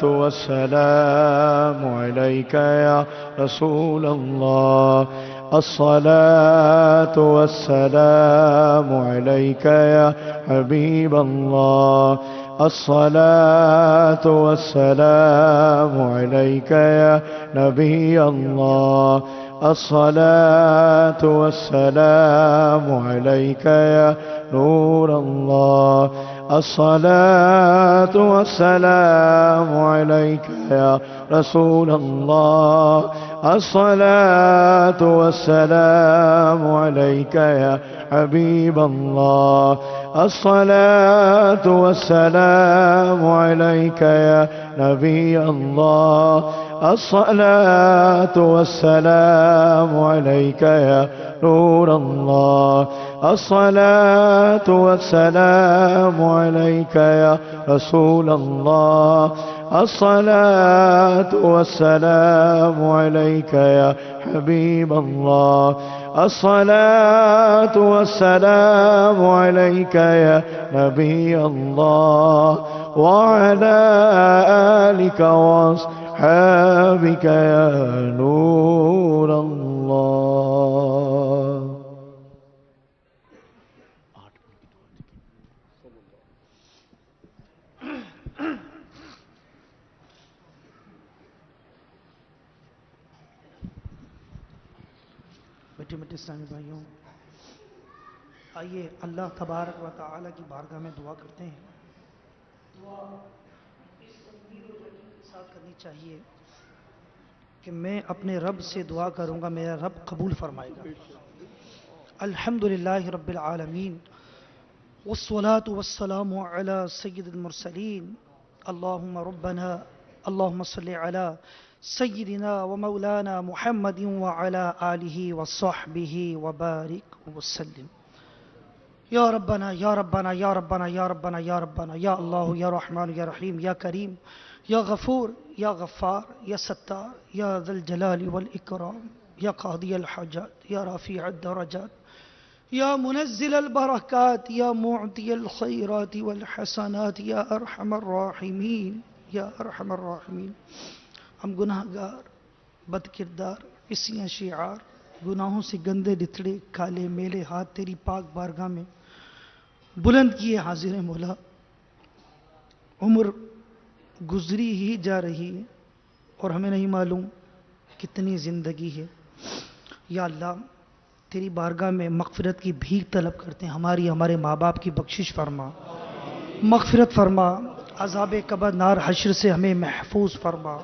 والسلام عليك يا رسول الله الصلاة والسلام عليك يا حبيب الله الصلاة والسلام عليك يا نبي الله الصلاة والسلام عليك يا نور الله الصلاة والسلام عليك يا رسول الله الصلاة والسلام عليك يا حبيب الله الصلاة والسلام عليك يا نبي الله الصلاة والسلام عليك يا نور الله الصلاة والسلام عليك يا رسول الله الصلاة والسلام عليك يا حبيب الله الصلاة والسلام عليك يا نبي الله وعلى آلك وأصحابك يا نور الله. بیٹھے بیٹھے اسلامی بھائیوں، آئیے اللہ تبارک و تعالی کی بارگاہ میں دعا کرتے ہیں. دعا اس تدبیر و یقین کے ساتھ کرنی چاہیے کہ میں اپنے رب سے دعا کروں گا، میرا رب قبول فرمائے گا. الحمدللہ رب العالمین والصلاة والسلام علی سید المرسلین. اللہم ربنا اللہم صلی علی سیدنا و مولانا محمد وعلی آلہ وصحبہ وبارک وسلم. یا ربنا یا ربنا یا ربنا یا ربنا یا ربنا یا اللہ یا رحمان یا رحیم یا کریم یا غفور یا غفار یا ستار یا ذی الجلال والاکرام یا قاضی الحاجات یا رافع الدرجات یا منزل البرکات یا معطی الخیرات والحسنات یا ارحم الراحمین یا ارحم الراحمین. ہم گناہ گار، بد کردار، اسیاں شعار، گناہوں سے گندے لتڑے کالے میلے ہاتھ تیری پاک بارگاہ میں بلند کیے حاضر مولا. عمر گزری ہی جا رہی ہے اور ہمیں نہیں معلوم کتنی زندگی ہے. یا اللہ تیری بارگاہ میں مغفرت کی بھیک طلب کرتے ہیں. ہمارے ماں باپ کی بخشش فرما، مغفرت فرما، عذاب قبر نار حشر سے ہمیں محفوظ فرما،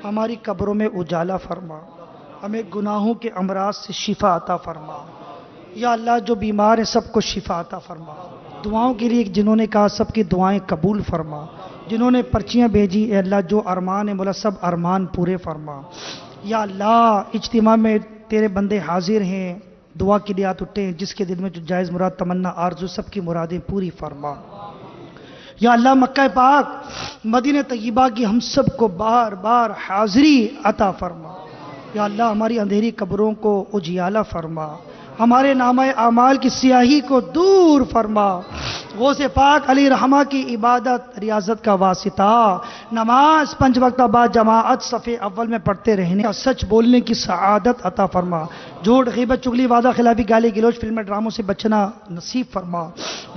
ہماری قبروں میں اجالا فرما، ہمیں گناہوں کے امراض سے شفا عطا فرما. یا اللہ جو بیمار ہیں سب کو شفا عطا فرما. دعاؤں کے لیے جنہوں نے کہا سب کی دعائیں قبول فرما. جنہوں نے پرچیاں بھیجی اے اللہ جو ارمان ہیں مولا سب ارمان پورے فرما. یا اللہ اجتماع میں تیرے بندے حاضر ہیں، دعا کے لیے ہاتھ اٹھے ہیں، جس کے دل میں جو جائز مراد تمنا آرزو سب کی مرادیں پوری فرما. یا اللہ مکہ پاک مدینہ طیبہ کی ہم سب کو بار بار حاضری عطا فرما. یا اللہ ہماری اندھیری قبروں کو اجیالہ فرما، ہمارے نامہ اعمال کی سیاہی کو دور فرما. غوث پاک علی رحمہ کی عبادت ریاضت کا واسطہ، نماز 5 وقت بعد جماعت صفِ اول میں پڑھتے رہنے، سچ بولنے کی سعادت عطا فرما. جھوٹ غیبت چغلی وعدہ خلافی گالی گلوچ فلم ڈراموں سے بچنا نصیب فرما.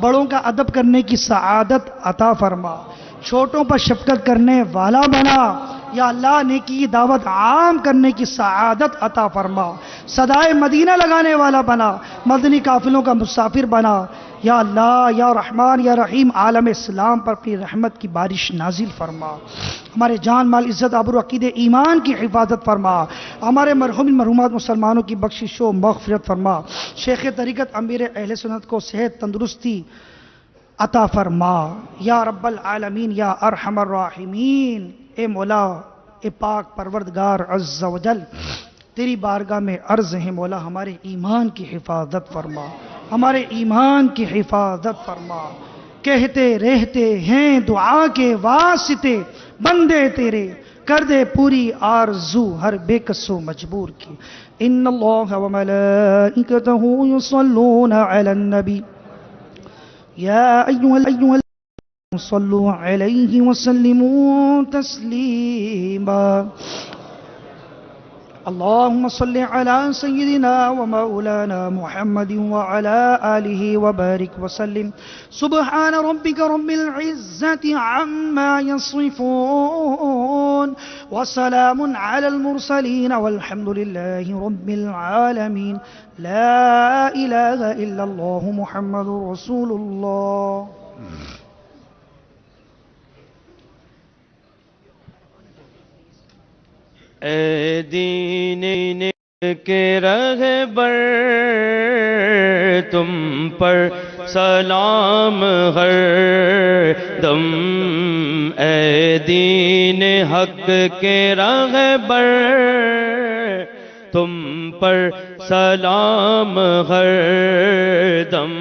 بڑوں کا ادب کرنے کی سعادت عطا فرما. چھوٹوں پر شفقت کرنے والا بنا. یا اللہ نیکی کی دعوت عام کرنے کی سعادت عطا فرما. صدائے مدینہ لگانے والا بنا، مدنی قافلوں کا مسافر بنا. یا اللہ یا رحمان یا رحیم عالم اسلام پر اپنی رحمت کی بارش نازل فرما. ہمارے جان مال عزت آبرو عقیدے ایمان کی حفاظت فرما. ہمارے مرحومات مسلمانوں کی بخشش و مغفرت فرما. شیخ طریقت امیر اہل سنت کو صحت تندرستی عطا فرما. یا رب العالمین یا ارحم الراحمین. اے مولا اے پاک پروردگار عز و جل تیری بارگاہ میں عرض ہے مولا ہمارے ایمان کی حفاظت فرما، ہمارے ایمان کی حفاظت فرما. کہتے رہتے ہیں دعا کے واسطے بندے تیرے، کر دے پوری آرزو ہر بے کس و مجبور کی. ان اللہ و ملائکتہ یصلون علی النبی یا ایھا صلوا عليه وسلموا تسليما اللهم صل على سيدنا ومولانا محمد وعلى آله وبارك وسلم سبحان ربك رب العزة عما يصفون وسلام على المرسلين والحمد لله رب العالمين لا إله إلا الله محمد رسول الله. اے دین کے رہبر تم پر سلام ہر دم، اے دین حق کے رہبر تم پر سلام ہر دم،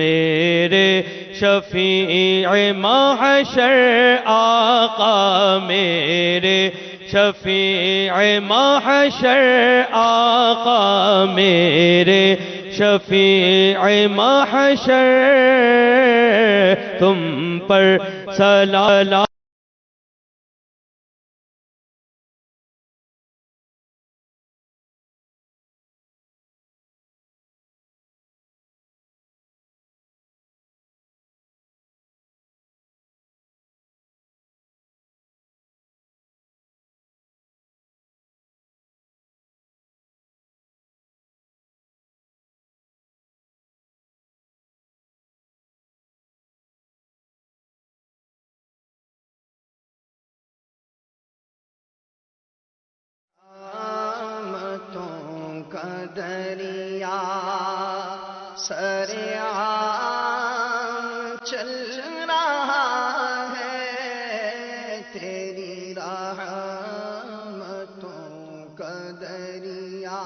میرے شفیع محشر آقا، میرے شفیع محشر آقا، میرے شفیع محشر تم پر سلام دریا سریعان چل رہا ہے، تیری رحمتوں کا دریا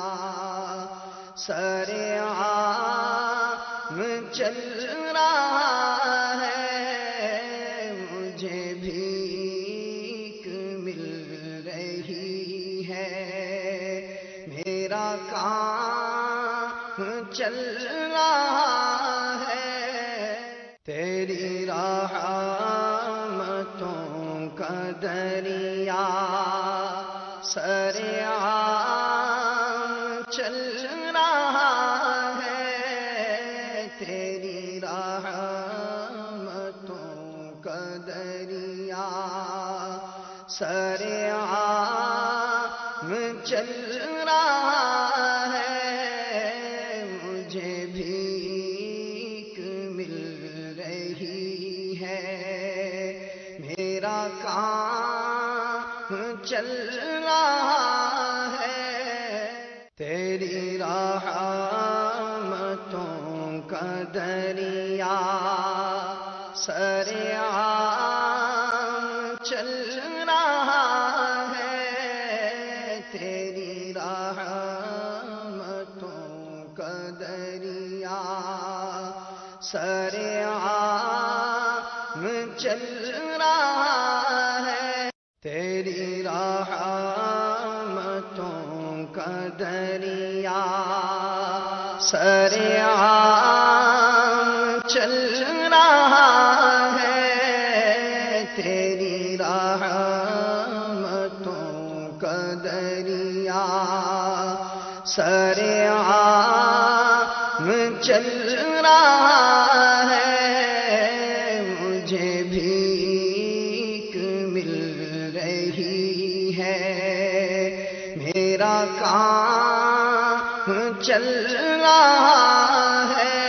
سریعان چل رہا ہے، مجھے بھیک مل رہی ہے، میرا کام چل رہا ہے، تیری رحمتوں کا دریا سریعان چل رہا ہے، تیری رحمتوں کا دریا سریعان چل رہا ہے، مجھے بھیک مل رہی ہے، میرا کام چل رہا ہے، تیری رحمتوں کا دریا سریعان چل رہا ہے، تیری رحمتوں کا دریا سریعان چل رہا ہے، تیری رحمتوں کا دریا سریعان چل رہا ہے، تیری رحمتوں کا دریا سریعان چل رہا ہے، مجھے بھیک مل رہی ہے، میرا کام چل رہا ہے،